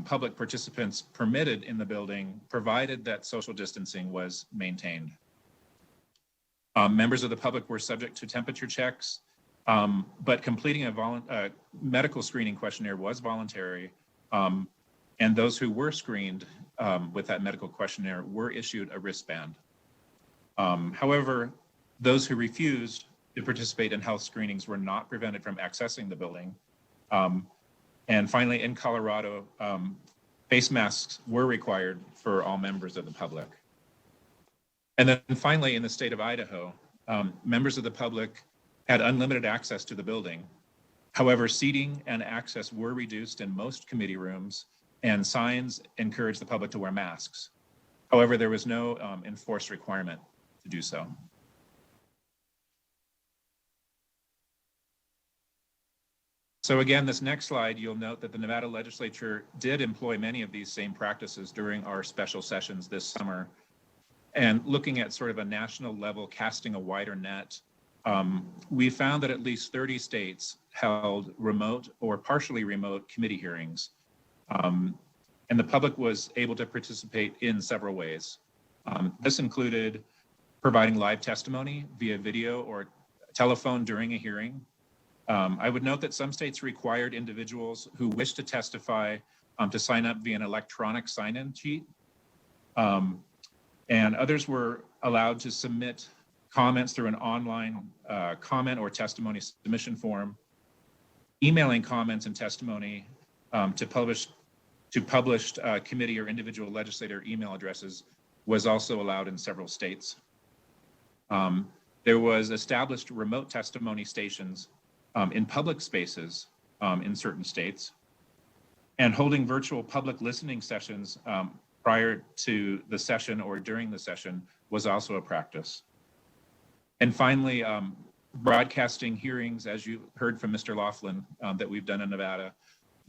public participants permitted in the building, provided that social distancing was maintained. Members of the public were subject to temperature checks, but completing a medical screening questionnaire was voluntary. And those who were screened with that medical questionnaire were issued a wristband. However, those who refused to participate in health screenings were not prevented from accessing the building. And finally, in Colorado, face masks were required for all members of the public. And then finally, in the state of Idaho, members of the public had unlimited access to the building. However, seating and access were reduced in most committee rooms, and signs encouraged the public to wear masks. However, there was no enforced requirement to do so. So again, this next slide, you'll note that the Nevada Legislature did employ many of these same practices during our special sessions this summer. And looking at sort of a national level, casting a wider net, we found that at least 30 states held remote or partially remote committee hearings. And the public was able to participate in several ways. This included providing live testimony via video or telephone during a hearing. I would note that some states required individuals who wish to testify to sign up via an electronic sign-in sheet. And others were allowed to submit comments through an online comment or testimony submission form. Emailing comments and testimony to published committee or individual legislator email addresses was also allowed in several states. There was established remote testimony stations in public spaces in certain states, and holding virtual public listening sessions prior to the session or during the session was also a practice. And finally, broadcasting hearings, as you heard from Mr. Laughlin, that we've done in Nevada,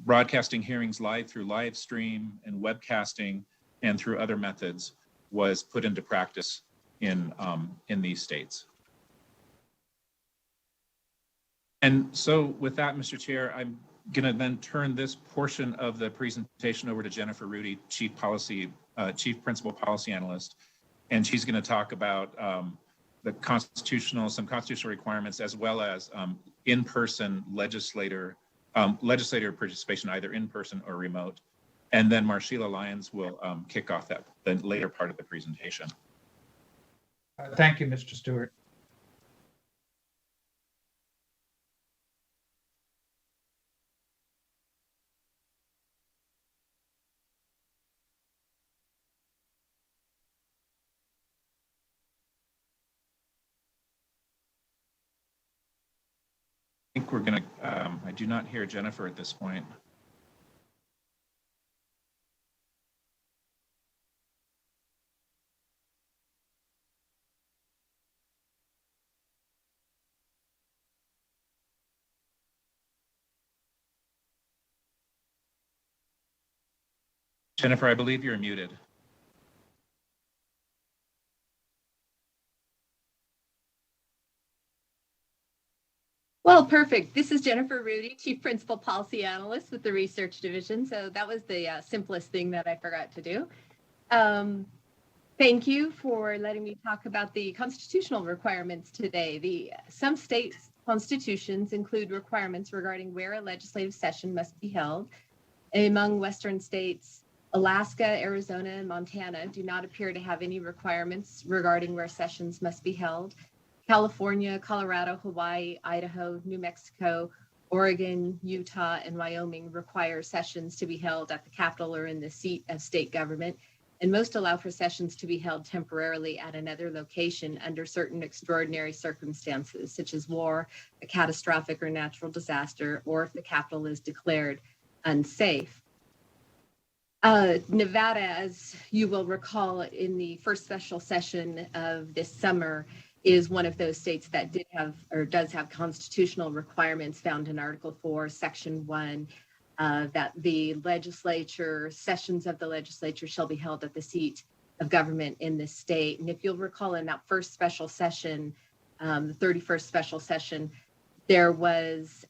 broadcasting hearings live through live stream and webcasting and through other methods was put into practice in these states. And so with that, Mr. Chair, I'm going to then turn this portion of the presentation over to Jennifer Rudy, Chief Principal Policy Analyst, and she's going to talk about some constitutional requirements, as well as in-person legislator participation, either in person or remote. And then Marshila Lyons will kick off the later part of the presentation. Thank you, Mr. Stewart. I think we're going to, I do not hear Jennifer at this point. Jennifer, I believe you're muted. Well, perfect. This is Jennifer Rudy, Chief Principal Policy Analyst with the Research Division. So that was the simplest thing that I forgot to do. Thank you for letting me talk about the constitutional requirements today. Some states' constitutions include requirements regarding where a legislative session must be held. Among Western states, Alaska, Arizona, and Montana do not appear to have any requirements regarding where sessions must be held. California, Colorado, Hawaii, Idaho, New Mexico, Oregon, Utah, and Wyoming require sessions to be held at the Capitol or in the seat of state government, and most allow for sessions to be held temporarily at another location under certain extraordinary circumstances, such as war, a catastrophic or natural disaster, or if the Capitol is declared unsafe. Nevada, as you will recall, in the first special session of this summer, is one of those states that did have or does have constitutional requirements found in Article 4, Section 1, that the legislature, sessions of the legislature shall be held at the seat of government in the state. And if you'll recall, in that first special session, the 31st special session, there was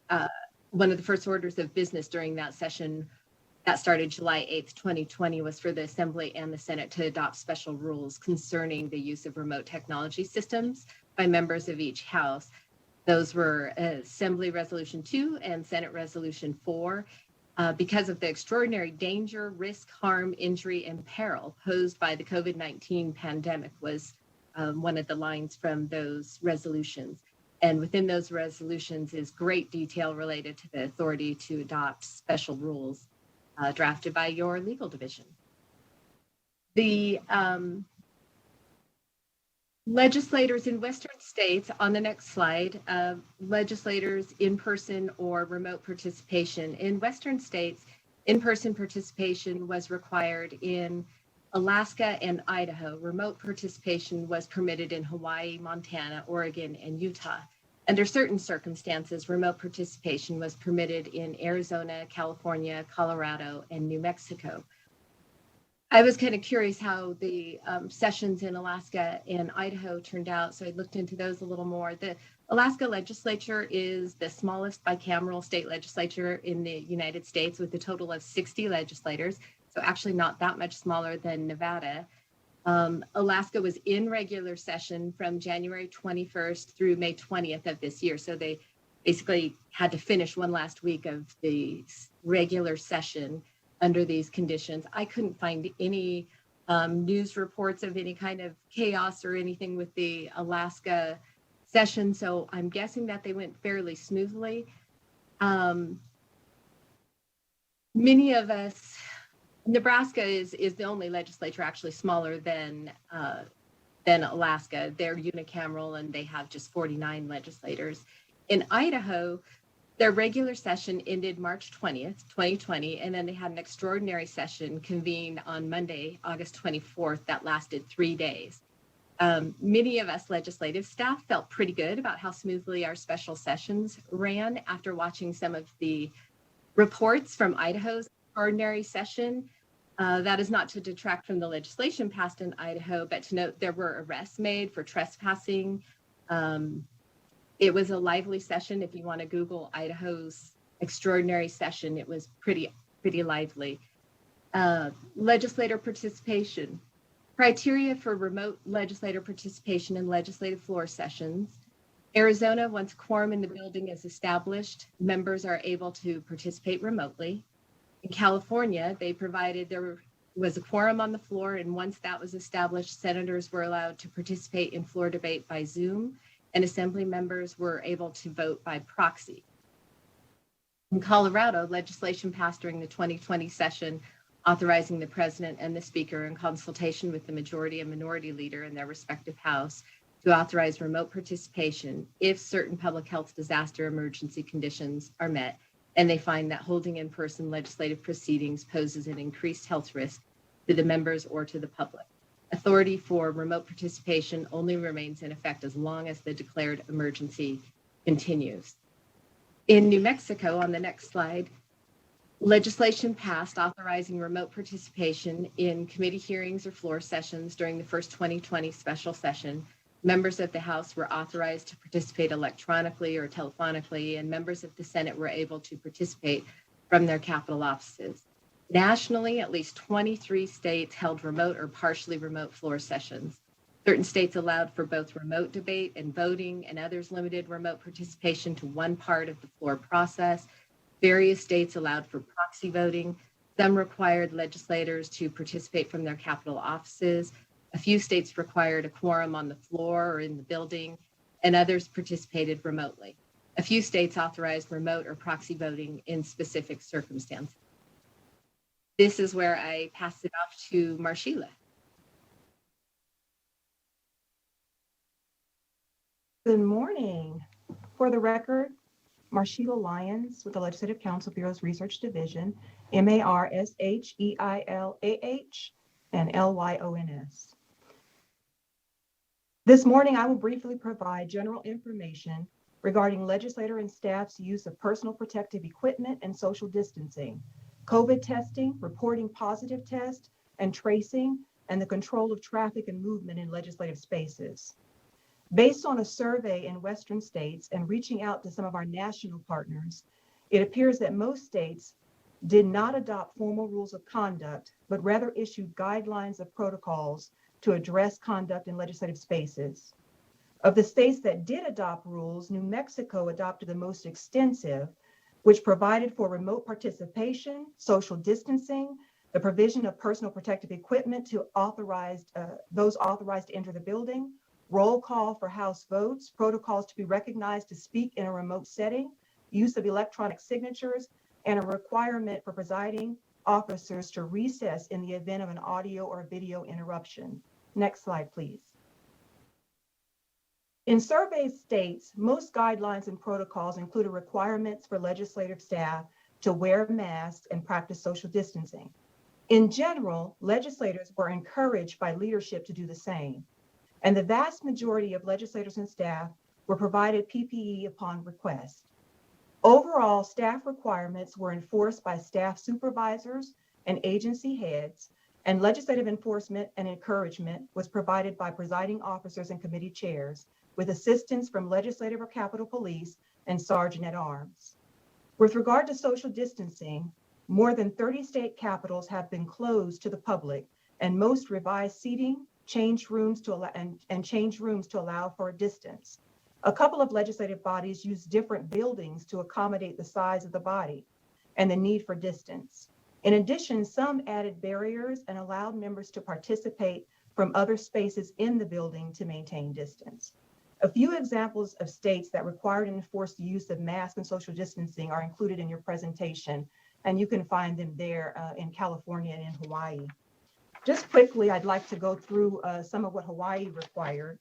one of the first orders of business during that session that started July 8th, 2020, was for the Assembly and the Senate to adopt special rules concerning the use of remote technology systems by members of each house. Those were Assembly Resolution 2 and Senate Resolution 4. Because of the extraordinary danger, risk, harm, injury, and peril posed by the COVID-19 pandemic was one of the lines from those resolutions. And within those resolutions is great detail related to the authority to adopt special rules drafted by your legal division. The legislators in Western states, on the next slide, legislators in-person or remote participation. In Western states, in-person participation was required in Alaska and Idaho. Remote participation was permitted in Hawaii, Montana, Oregon, and Utah. Under certain circumstances, remote participation was permitted in Arizona, California, Colorado, and New Mexico. I was kind of curious how the sessions in Alaska and Idaho turned out, so I looked into those a little more. The Alaska legislature is the smallest bicameral state legislature in the United States, with a total of 60 legislators, so actually not that much smaller than Nevada. Alaska was in regular session from January 21st through May 20th of this year. So they basically had to finish one last week of the regular session under these conditions. I couldn't find any news reports of any kind of chaos or anything with the Alaska session. So I'm guessing that they went fairly smoothly. Many of us, Nebraska is the only legislature actually smaller than Alaska. They're unicameral and they have just 49 legislators. In Idaho, their regular session ended March 20th, 2020, and then they had an extraordinary session convened on Monday, August 24th, that lasted 3 days. Many of us legislative staff felt pretty good about how smoothly our special sessions ran after watching some of the reports from Idaho's extraordinary session. That is not to detract from the legislation passed in Idaho, but to note there were arrests made for trespassing. It was a lively session. If you want to Google Idaho's extraordinary session, it was pretty lively. Legislator participation. Criteria for remote legislator participation in legislative floor sessions. Arizona, once quorum in the building is established, members are able to participate remotely. In California, they provided there was a quorum on the floor, and once that was established, senators were allowed to participate in floor debate by Zoom, and assembly members were able to vote by proxy. In Colorado, legislation passed during the 2020 session authorizing the president and the speaker, in consultation with the majority and minority leader in their respective house, to authorize remote participation if certain public health disaster emergency conditions are met and they find that holding in-person legislative proceedings poses an increased health risk to the members or to the public. Authority for remote participation only remains in effect as long as the declared emergency continues. In New Mexico, on the next slide, Legislation passed authorizing remote participation in committee hearings or floor sessions during the first 2020 special session. Members of the House were authorized to participate electronically or telephonically, and members of the Senate were able to participate from their Capitol offices. Nationally, at least 23 states held remote or partially remote floor sessions. Certain states allowed for both remote debate and voting, and others limited remote participation to one part of the floor process. Various states allowed for proxy voting. Some required legislators to participate from their Capitol offices. A few states required a quorum on the floor or in the building, and others participated remotely. A few states authorized remote or proxy voting in specific circumstances. This is where I pass it off to Marshila. Good morning. For the record, Marshila Lyons with the Legislative Council Bureau's Research Division, MARSHEILAH and LYONS. This morning, I will briefly provide general information regarding legislator and staff's use of personal protective equipment and social distancing, COVID testing, reporting positive tests, and tracing, and the control of traffic and movement in legislative spaces. Based on a survey in Western states and reaching out to some of our national partners, it appears that most states did not adopt formal rules of conduct, but rather issued guidelines of protocols to address conduct in legislative spaces. Of the states that did adopt rules, New Mexico adopted the most extensive, which provided for remote participation, social distancing, the provision of personal protective equipment to those authorized to enter the building, roll call for House votes, protocols to be recognized to speak in a remote setting, use of electronic signatures, and a requirement for presiding officers to recess in the event of an audio or video interruption. Next slide, please. In survey states, most guidelines and protocols included requirements for legislative staff to wear masks and practice social distancing. In general, legislators were encouraged by leadership to do the same, and the vast majority of legislators and staff were provided PPE upon request. Overall, staff requirements were enforced by staff supervisors and agency heads, and legislative enforcement and encouragement was provided by presiding officers and committee chairs, with assistance from legislative or Capitol Police and Sergeant at Arms. With regard to social distancing, more than 30 state capitals have been closed to the public, and most revised seating, changed rooms to allow for a distance. A couple of legislative bodies use different buildings to accommodate the size of the body and the need for distance. In addition, some added barriers and allowed members to participate from other spaces in the building to maintain distance. A few examples of states that required and enforced the use of masks and social distancing are included in your presentation, and you can find them there in California and in Hawaii. Just quickly, I'd like to go through some of what Hawaii required.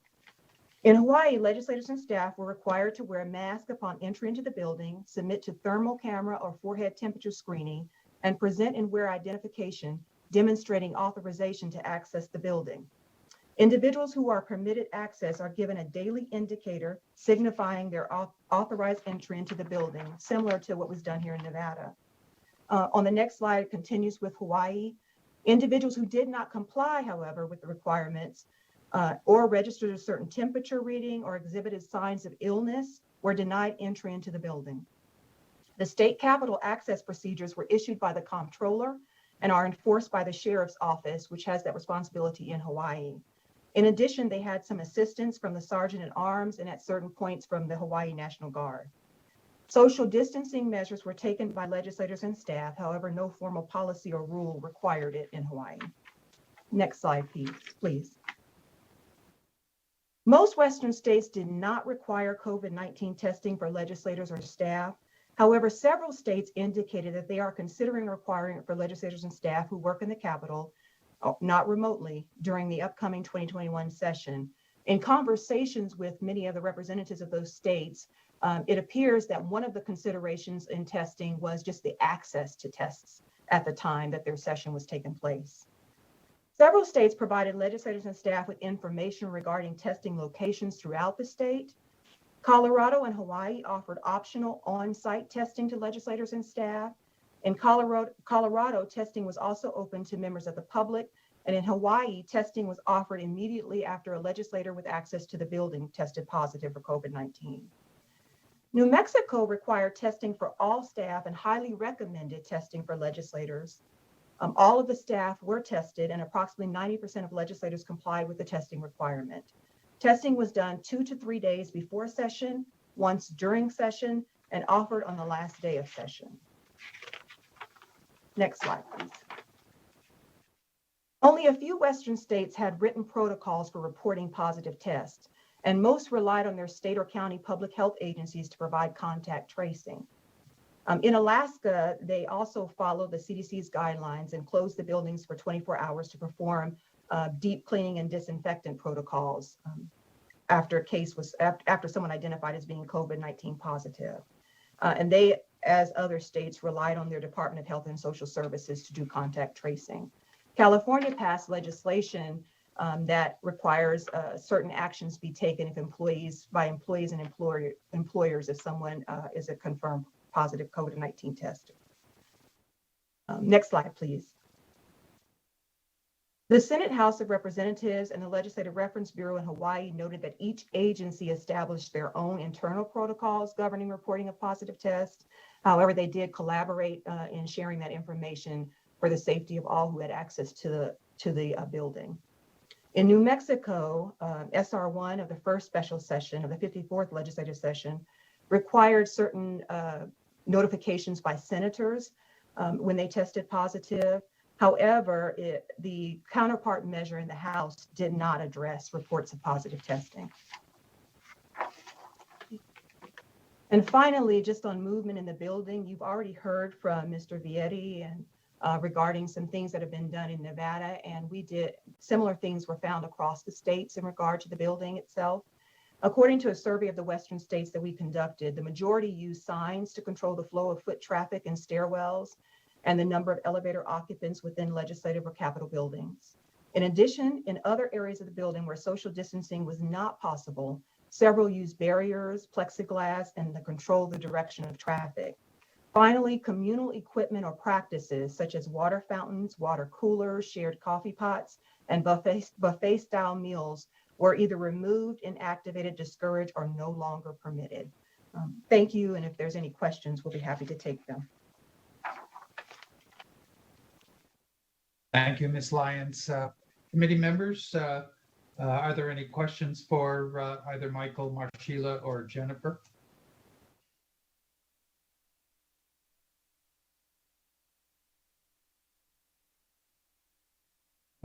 In Hawaii, legislators and staff were required to wear a mask upon entry into the building, submit to thermal camera or forehead temperature screening, and present and wear identification demonstrating authorization to access the building. Individuals who are permitted access are given a daily indicator signifying their authorized entry into the building, similar to what was done here in Nevada. On the next slide, it continues with Hawaii. Individuals who did not comply, however, with the requirements or registered a certain temperature reading or exhibited signs of illness were denied entry into the building. The state capitol access procedures were issued by the comptroller and are enforced by the sheriff's office, which has that responsibility in Hawaii. In addition, they had some assistance from the sergeant at arms and at certain points from the Hawaii National Guard. Social distancing measures were taken by legislators and staff. However, no formal policy or rule required it in Hawaii. Next slide, please. Most Western states did not require COVID-19 testing for legislators or staff. However, several states indicated that they are considering requiring it for legislators and staff who work in the Capitol, not remotely, during the upcoming 2021 session. In conversations with many of the representatives of those states, it appears that one of the considerations in testing was just the access to tests at the time that their session was taking place. Several states provided legislators and staff with information regarding testing locations throughout the state. Colorado and Hawaii offered optional on-site testing to legislators and staff, In Colorado, testing was also open to members of the public, and in Hawaii, testing was offered immediately after a legislator with access to the building tested positive for COVID-19. New Mexico required testing for all staff and highly recommended testing for legislators. All of the staff were tested, and approximately 90% of legislators complied with the testing requirement. Testing was done 2 to 3 days before session, once during session, and offered on the last day of session. Next slide, please. Only a few Western states had written protocols for reporting positive tests, and most relied on their state or county public health agencies to provide contact tracing. In Alaska, they also followed the CDC's guidelines and closed the buildings for 24 hours to perform deep cleaning and disinfectant protocols after someone identified as being COVID-19 positive. And they, as other states, relied on their Department of Health and Social Services to do contact tracing. California passed legislation that requires certain actions be taken if employees and employers if someone is a confirmed positive COVID-19 test. Next slide, please. The Senate House of Representatives and the Legislative Reference Bureau in Hawaii noted that each agency established their own internal protocols governing reporting of positive tests. However, they did collaborate in sharing that information for the safety of all who had access to the building. In New Mexico, SR1 of the first special session of the 54th legislative session required certain notifications by senators when they tested positive. However, the counterpart measure in the House did not address reports of positive testing. And finally, just on movement in the building, you've already heard from Mr. Vietti and regarding some things that have been done in Nevada, and we did similar things were found across the states in regard to the building itself. According to a survey of the Western states that we conducted, the majority used signs to control the flow of foot traffic in stairwells and the number of elevator occupants within legislative or Capitol buildings. In addition, in other areas of the building where social distancing was not possible, several used barriers, plexiglass, and to control the direction of traffic. Finally, communal equipment or practices such as water fountains, water coolers, shared coffee pots, and buffet-style meals were either removed, inactivated, discouraged, or no longer permitted. Thank you, and if there's any questions, we'll be happy to take them. Thank you, Ms. Lyons. Committee members, are there any questions for either Michael, Marshila, or Jennifer?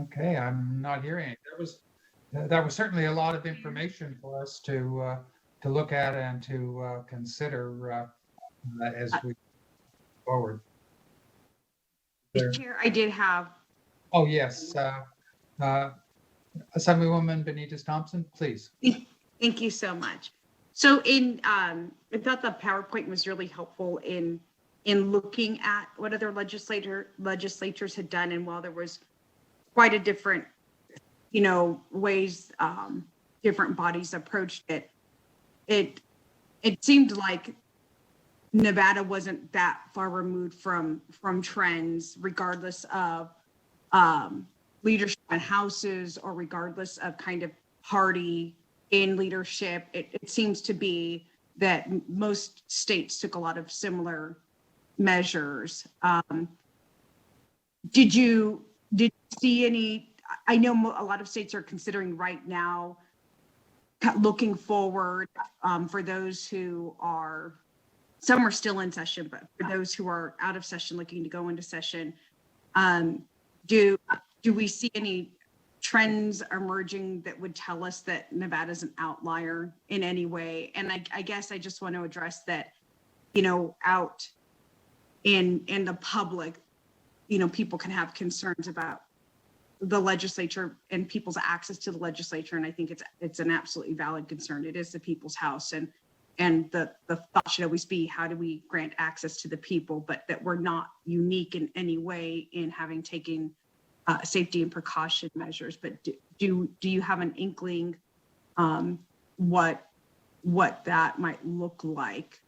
Okay, I'm not hearing it. That was certainly a lot of information for us to look at and to consider as we go forward. Chair, I did have. Oh, yes. Assemblywoman Benitez Thompson, please. Thank you so much. So I thought the PowerPoint was really helpful in looking at what other legislatures had done, and while there was quite a different, ways different bodies approached it, it seemed like Nevada wasn't that far removed from trends, regardless of leadership in houses or regardless of kind of party in leadership. It seems to be that most states took a lot of similar measures. Did you see any? I know a lot of states are considering right now, looking forward, for those who are, some are still in session, but for those who are out of session looking to go into session, do we see any trends emerging that would tell us that Nevada's an outlier in any way? And I guess I just want to address that, out in the public, people can have concerns about the legislature and people's access to the legislature. And I think it's an absolutely valid concern. It is the people's house. And the thought should always be, how do we grant access to the people, but that we're not unique in any way in having taken safety and precaution measures. But do you have an inkling what that might look like?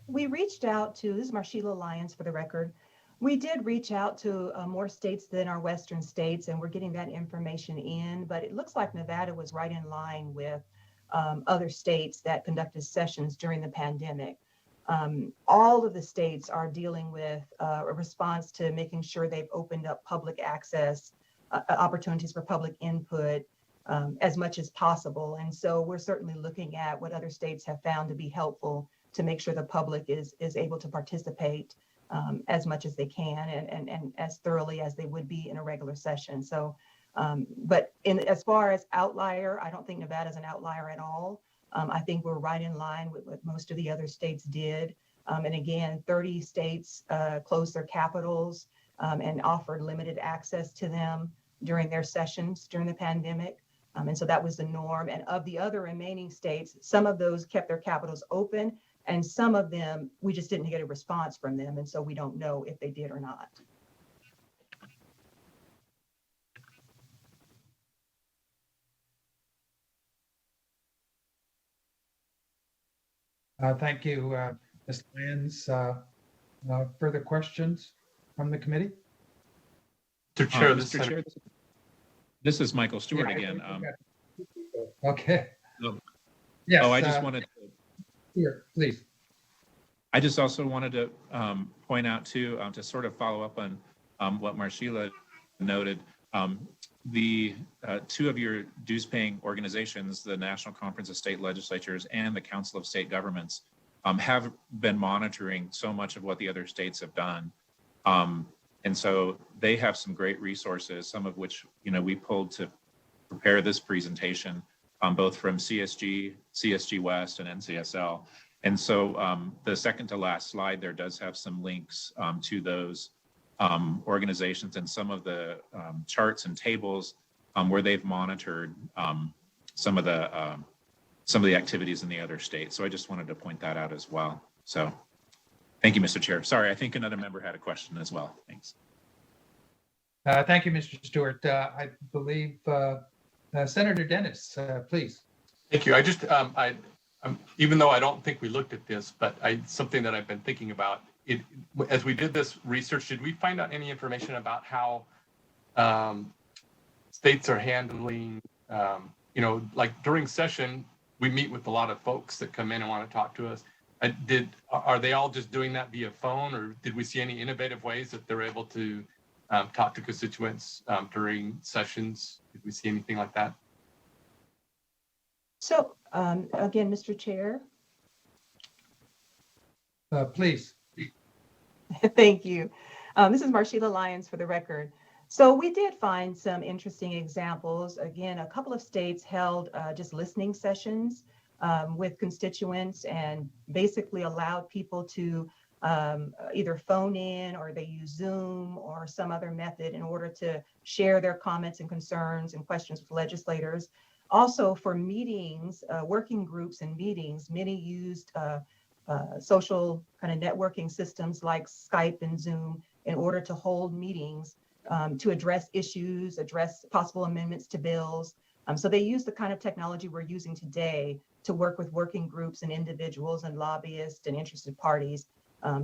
We reached out to, this is Marshila Lyons for the record. We did reach out to more states than our Western states, and we're getting that information in, but it looks like Nevada was right in line with other states that conducted sessions during the pandemic. All of the states are dealing with a response to making sure they've opened up public access, opportunities for public input as much as possible. And so we're certainly looking at what other states have found to be helpful to make sure the public is able to participate as much as they can and as thoroughly as they would be in a regular session. So, but as far as outlier, I don't think Nevada is an outlier at all. I think we're right in line with what most of the other states did. And again, 30 states closed their capitals and offered limited access to them during their sessions during the pandemic. And so that was the norm. And of the other remaining states, some of those kept their capitals open, and some of them, we just didn't get a response from them. And so we don't know if they did or not. Thank you, Ms. Lyons. Further questions from the committee? Mr. Chair, Mr. Chair, this is Michael Stewart again. Okay. No. Yes. I just wanted to. Here, please. I just also wanted to point out too, to sort of follow up on what Marshila noted. The two of your dues-paying organizations, the National Conference of State Legislatures and the Council of State Governments, have been monitoring so much of what the other states have done. And so they have some great resources, some of which, we pulled to prepare this presentation, both from CSG, CSG West, and NCSL. And so the second to last slide there does have some links to those organizations and some of the charts and tables where they've monitored some of the activities in the other states. So I just wanted to point that out as well. So thank you, Mr. Chair. Sorry, I think another member had a question as well. Thanks. Thank you, Mr. Stewart. I believe Senator Dennis, please. Thank you. I just, even though I don't think we looked at this, but something that I've been thinking about, as we did this research, did we find out any information about how states are handling, like during session, we meet with a lot of folks that come in and want to talk to us. Are they all just doing that via phone, or did we see any innovative ways that they're able to talk to constituents during sessions? Did we see anything like that? So again, Mr. Chair. Please. Thank you. This is Marshila Lyons for the record. So we did find some interesting examples. Again, a couple of states held just listening sessions with constituents and basically allowed people to either phone in, or they use Zoom or some other method in order to share their comments and concerns and questions with legislators. Also for meetings, working groups and meetings, many used social kind of networking systems like Skype and Zoom in order to hold meetings to address issues, address possible amendments to bills. So they use the kind of technology we're using today to work with working groups and individuals and lobbyists and interested parties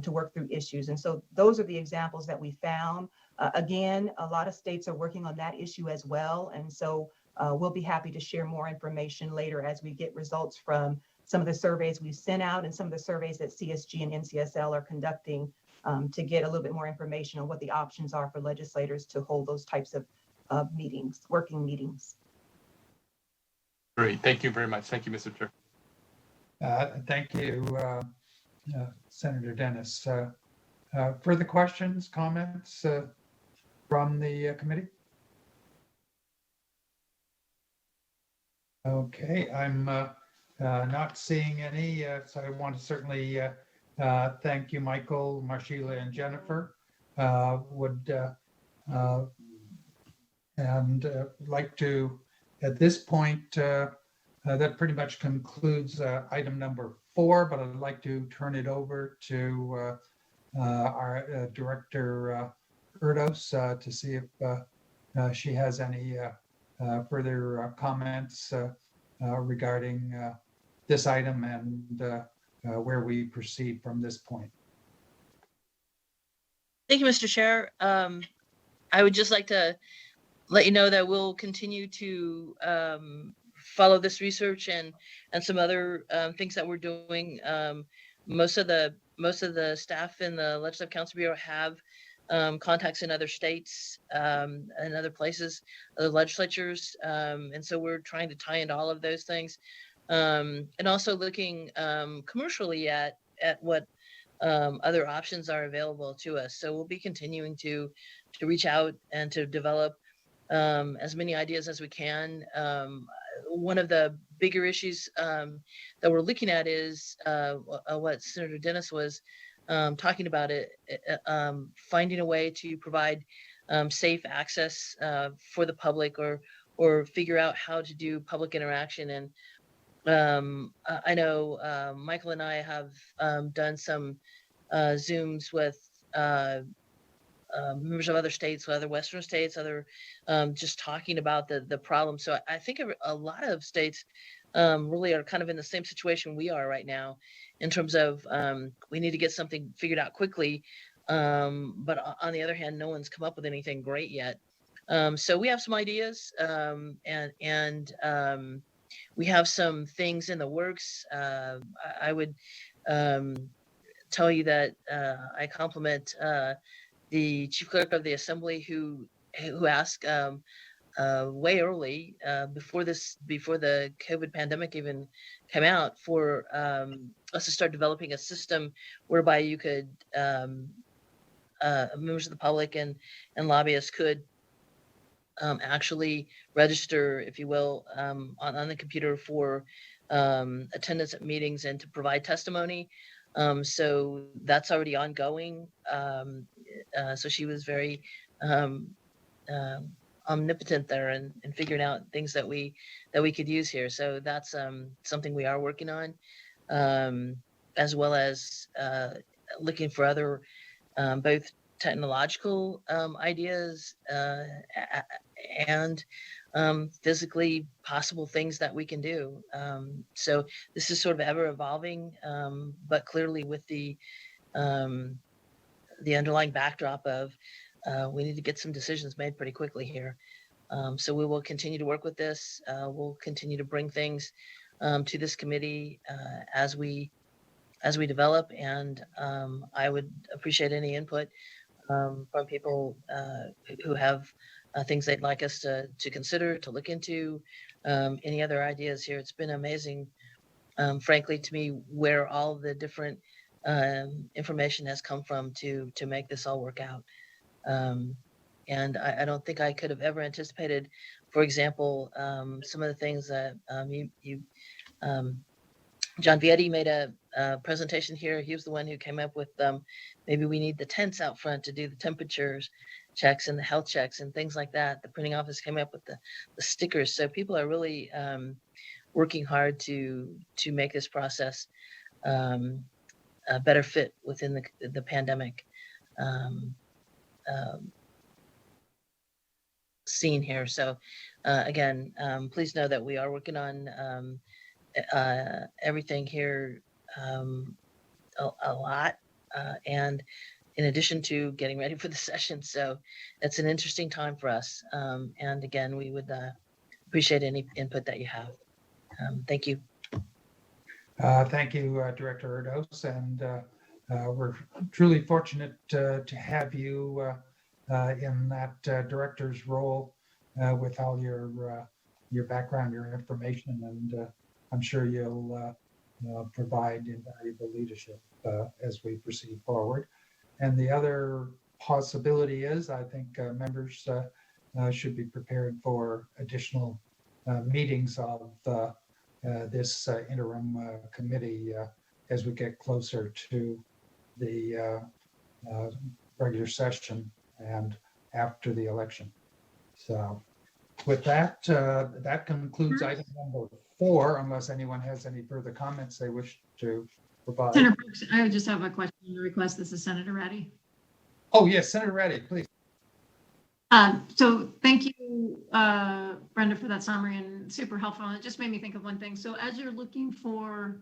to work through issues. And so those are the examples that we found. Again, a lot of states are working on that issue as well. And so we'll be happy to share more information later as we get results from some of the surveys we've sent out and some of the surveys that CSG and NCSL are conducting to get a little bit more information on what the options are for legislators to hold those types of meetings, working meetings. Great. Thank you very much. Thank you, Mr. Chair. Thank you, Senator Dennis. Further questions, comments from the committee? Okay, I'm not seeing any, so I want to certainly thank you, Michael, Marshila, and Jennifer. Like to, at this point, that pretty much concludes item number 4, but I'd like to turn it over to our Director Erdos to see if she has any further comments regarding this item and where we proceed from this point. Thank you, Mr. Chair. I would just like to let you know that we'll continue to follow this research and some other things that we're doing. Most of the staff in the Legislative Council Bureau have contacts in other states and other places, other legislatures, and so we're trying to tie into all of those things, and also looking commercially at what other options are available to us. So we'll be continuing to reach out and to develop as many ideas as we can. One of the bigger issues that we're looking at is what Senator Dennis was talking about, finding a way to provide safe access for the public, or figure out how to do public interaction. And I know Michael and I have done some Zooms with members of other states, other Western states, other just talking about the problem. So I think a lot of states really are kind of in the same situation we are right now, in terms of we need to get something figured out quickly. But on the other hand, no one's come up with anything great yet. So we have some ideas, and we have some things in the works. I would tell you that I compliment the Chief Clerk of the Assembly, who asked way early, before the COVID pandemic even came out, for us to start developing a system whereby you could members of the public and lobbyists could actually register, if you will, on the computer for attendance at meetings and to provide testimony. So that's already ongoing. So she was very omnipotent there in figuring out things that we could use here. So that's something we are working on, as well as looking for other both technological ideas and physically possible things that we can do. So this is sort of ever evolving, but clearly with the underlying backdrop of we need to get some decisions made pretty quickly here. So we will continue to work with this. We'll continue to bring things to this committee as we develop, and I would appreciate any input from people who have things they'd like us to consider, to look into, any other ideas here. It's been amazing, frankly, to me, where all the different information has come from to make this all work out. And I don't think I could have ever anticipated, for example, some of the things that John Vietti made a presentation here. He was the one who came up with maybe we need the tents out front to do the temperatures checks and the health checks and things like that. The printing office came up with the stickers. So people are really working hard to make this process a better fit within the pandemic scene here. So again, please know that we are working on everything here a lot, and in addition to getting ready for the session. So it's an interesting time for us. And again, we would appreciate any input that you have. Thank you. Thank you, Director Erdos, and we're truly fortunate to have you in that director's role with all your background, your information, and I'm sure you'll provide invaluable leadership as we proceed forward. And the other possibility is, I think members should be prepared for additional meetings of this interim committee as we get closer to the regular session and after the election. So with that, that concludes item number 4, unless anyone has any further comments they wish to provide. Senator Brooks, I would just have a question and a request. This is Senator Ratty. Oh, yes, Senator Ratty, please. So thank you, Brenda, for that summary, and super helpful. And it just made me think of one thing. So as you're looking for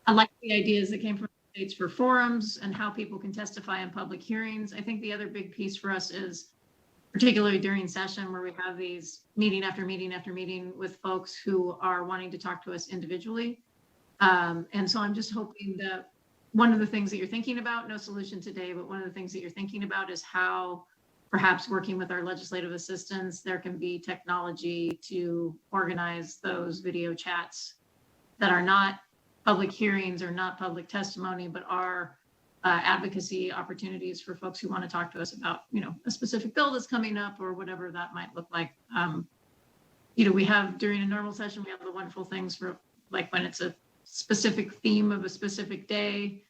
I like the ideas that came from the states for forums and how people can testify in public hearings. I think the other big piece for us is, particularly during session where we have these meeting after meeting after meeting with folks who are wanting to talk to us individually. And so I'm just hoping that one of the things that you're thinking about, no solution today, but one of the things that you're thinking about is how perhaps working with our legislative assistants, there can be technology to organize those video chats that are not public hearings or not public testimony, but are advocacy opportunities for folks who want to talk to us about, a specific bill that's coming up or whatever that might look like. We have during a normal session, we have the wonderful things for like when it's a specific theme of a specific day,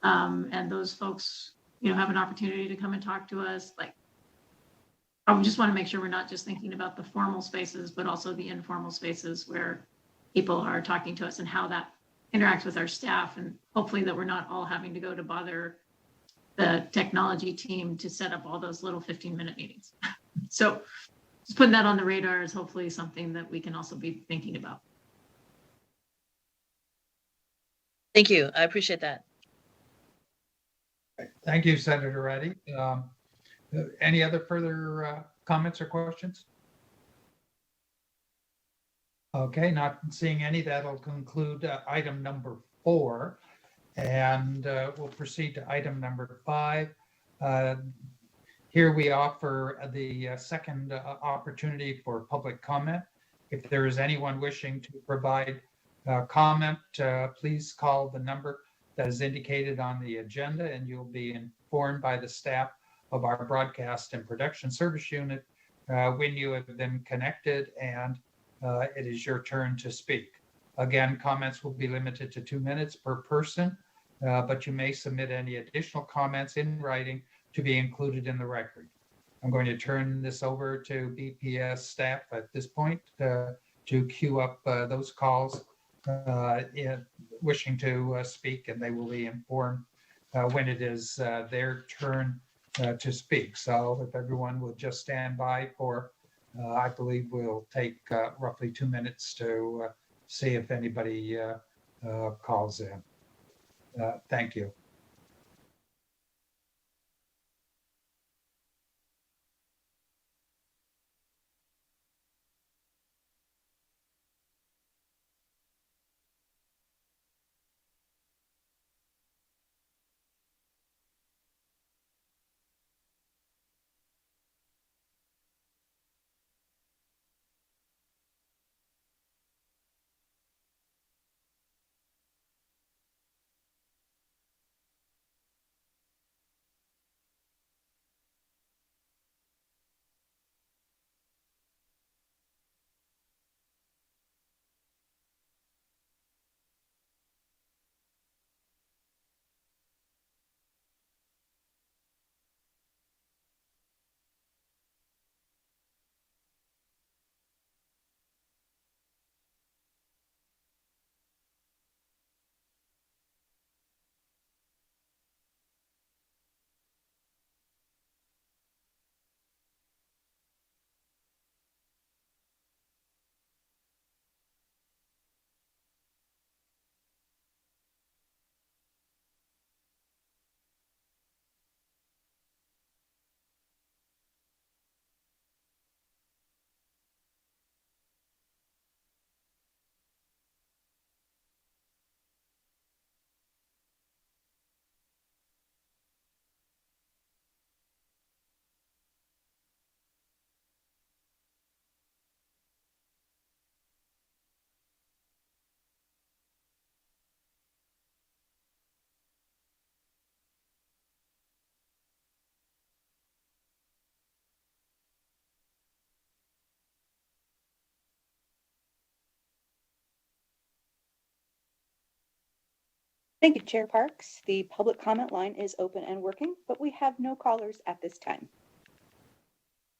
and those folks, have an opportunity to come and talk to us. Like, I just want to make sure we're not just thinking about the formal spaces, but also the informal spaces where people are talking to us and how that interacts with our staff, and hopefully that we're not all having to go to bother the technology team to set up all those little 15-minute meetings. So just putting that on the radar is hopefully something that we can also be thinking about. Thank you. I appreciate that. Thank you, Senator Reddy. Any other further comments or questions? Okay, not seeing any. That'll conclude item number 4, and we'll proceed to item number 5. Here we offer the second opportunity for public comment. If there is anyone wishing to provide comment, please call the number that is indicated on the agenda, and you'll be informed by the staff of our broadcast and production service unit when you have been connected and it is your turn to speak. Again, comments will be limited to 2 minutes per person, but you may submit any additional comments in writing to be included in the record. I'm going to turn this over to BPS staff at this point to queue up those calls wishing to speak, and they will be informed when it is their turn to speak. So if everyone will just stand by for, I believe we'll take roughly 2 minutes to see if anybody calls in. Thank you. Thank you, Chair Parks. The public comment line is open and working, but we have no callers at this time.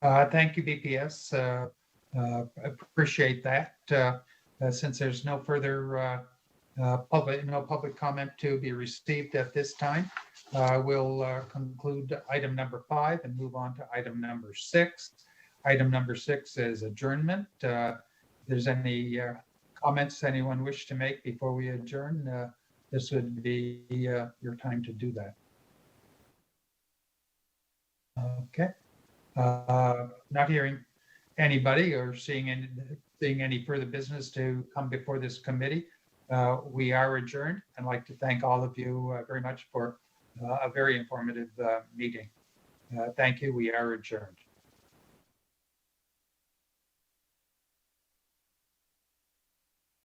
Thank you, BPS. Appreciate that. Since there's no further public comment to be received at this time, we'll conclude item number 5 and move on to item number 6. Item number 6 is adjournment. If there's any comments anyone wish to make before we adjourn, this would be your time to do that. Okay. Not hearing anybody or seeing any further business to come before this committee, we are adjourned. I'd like to thank all of you very much for a very informative meeting. Thank you. We are adjourned.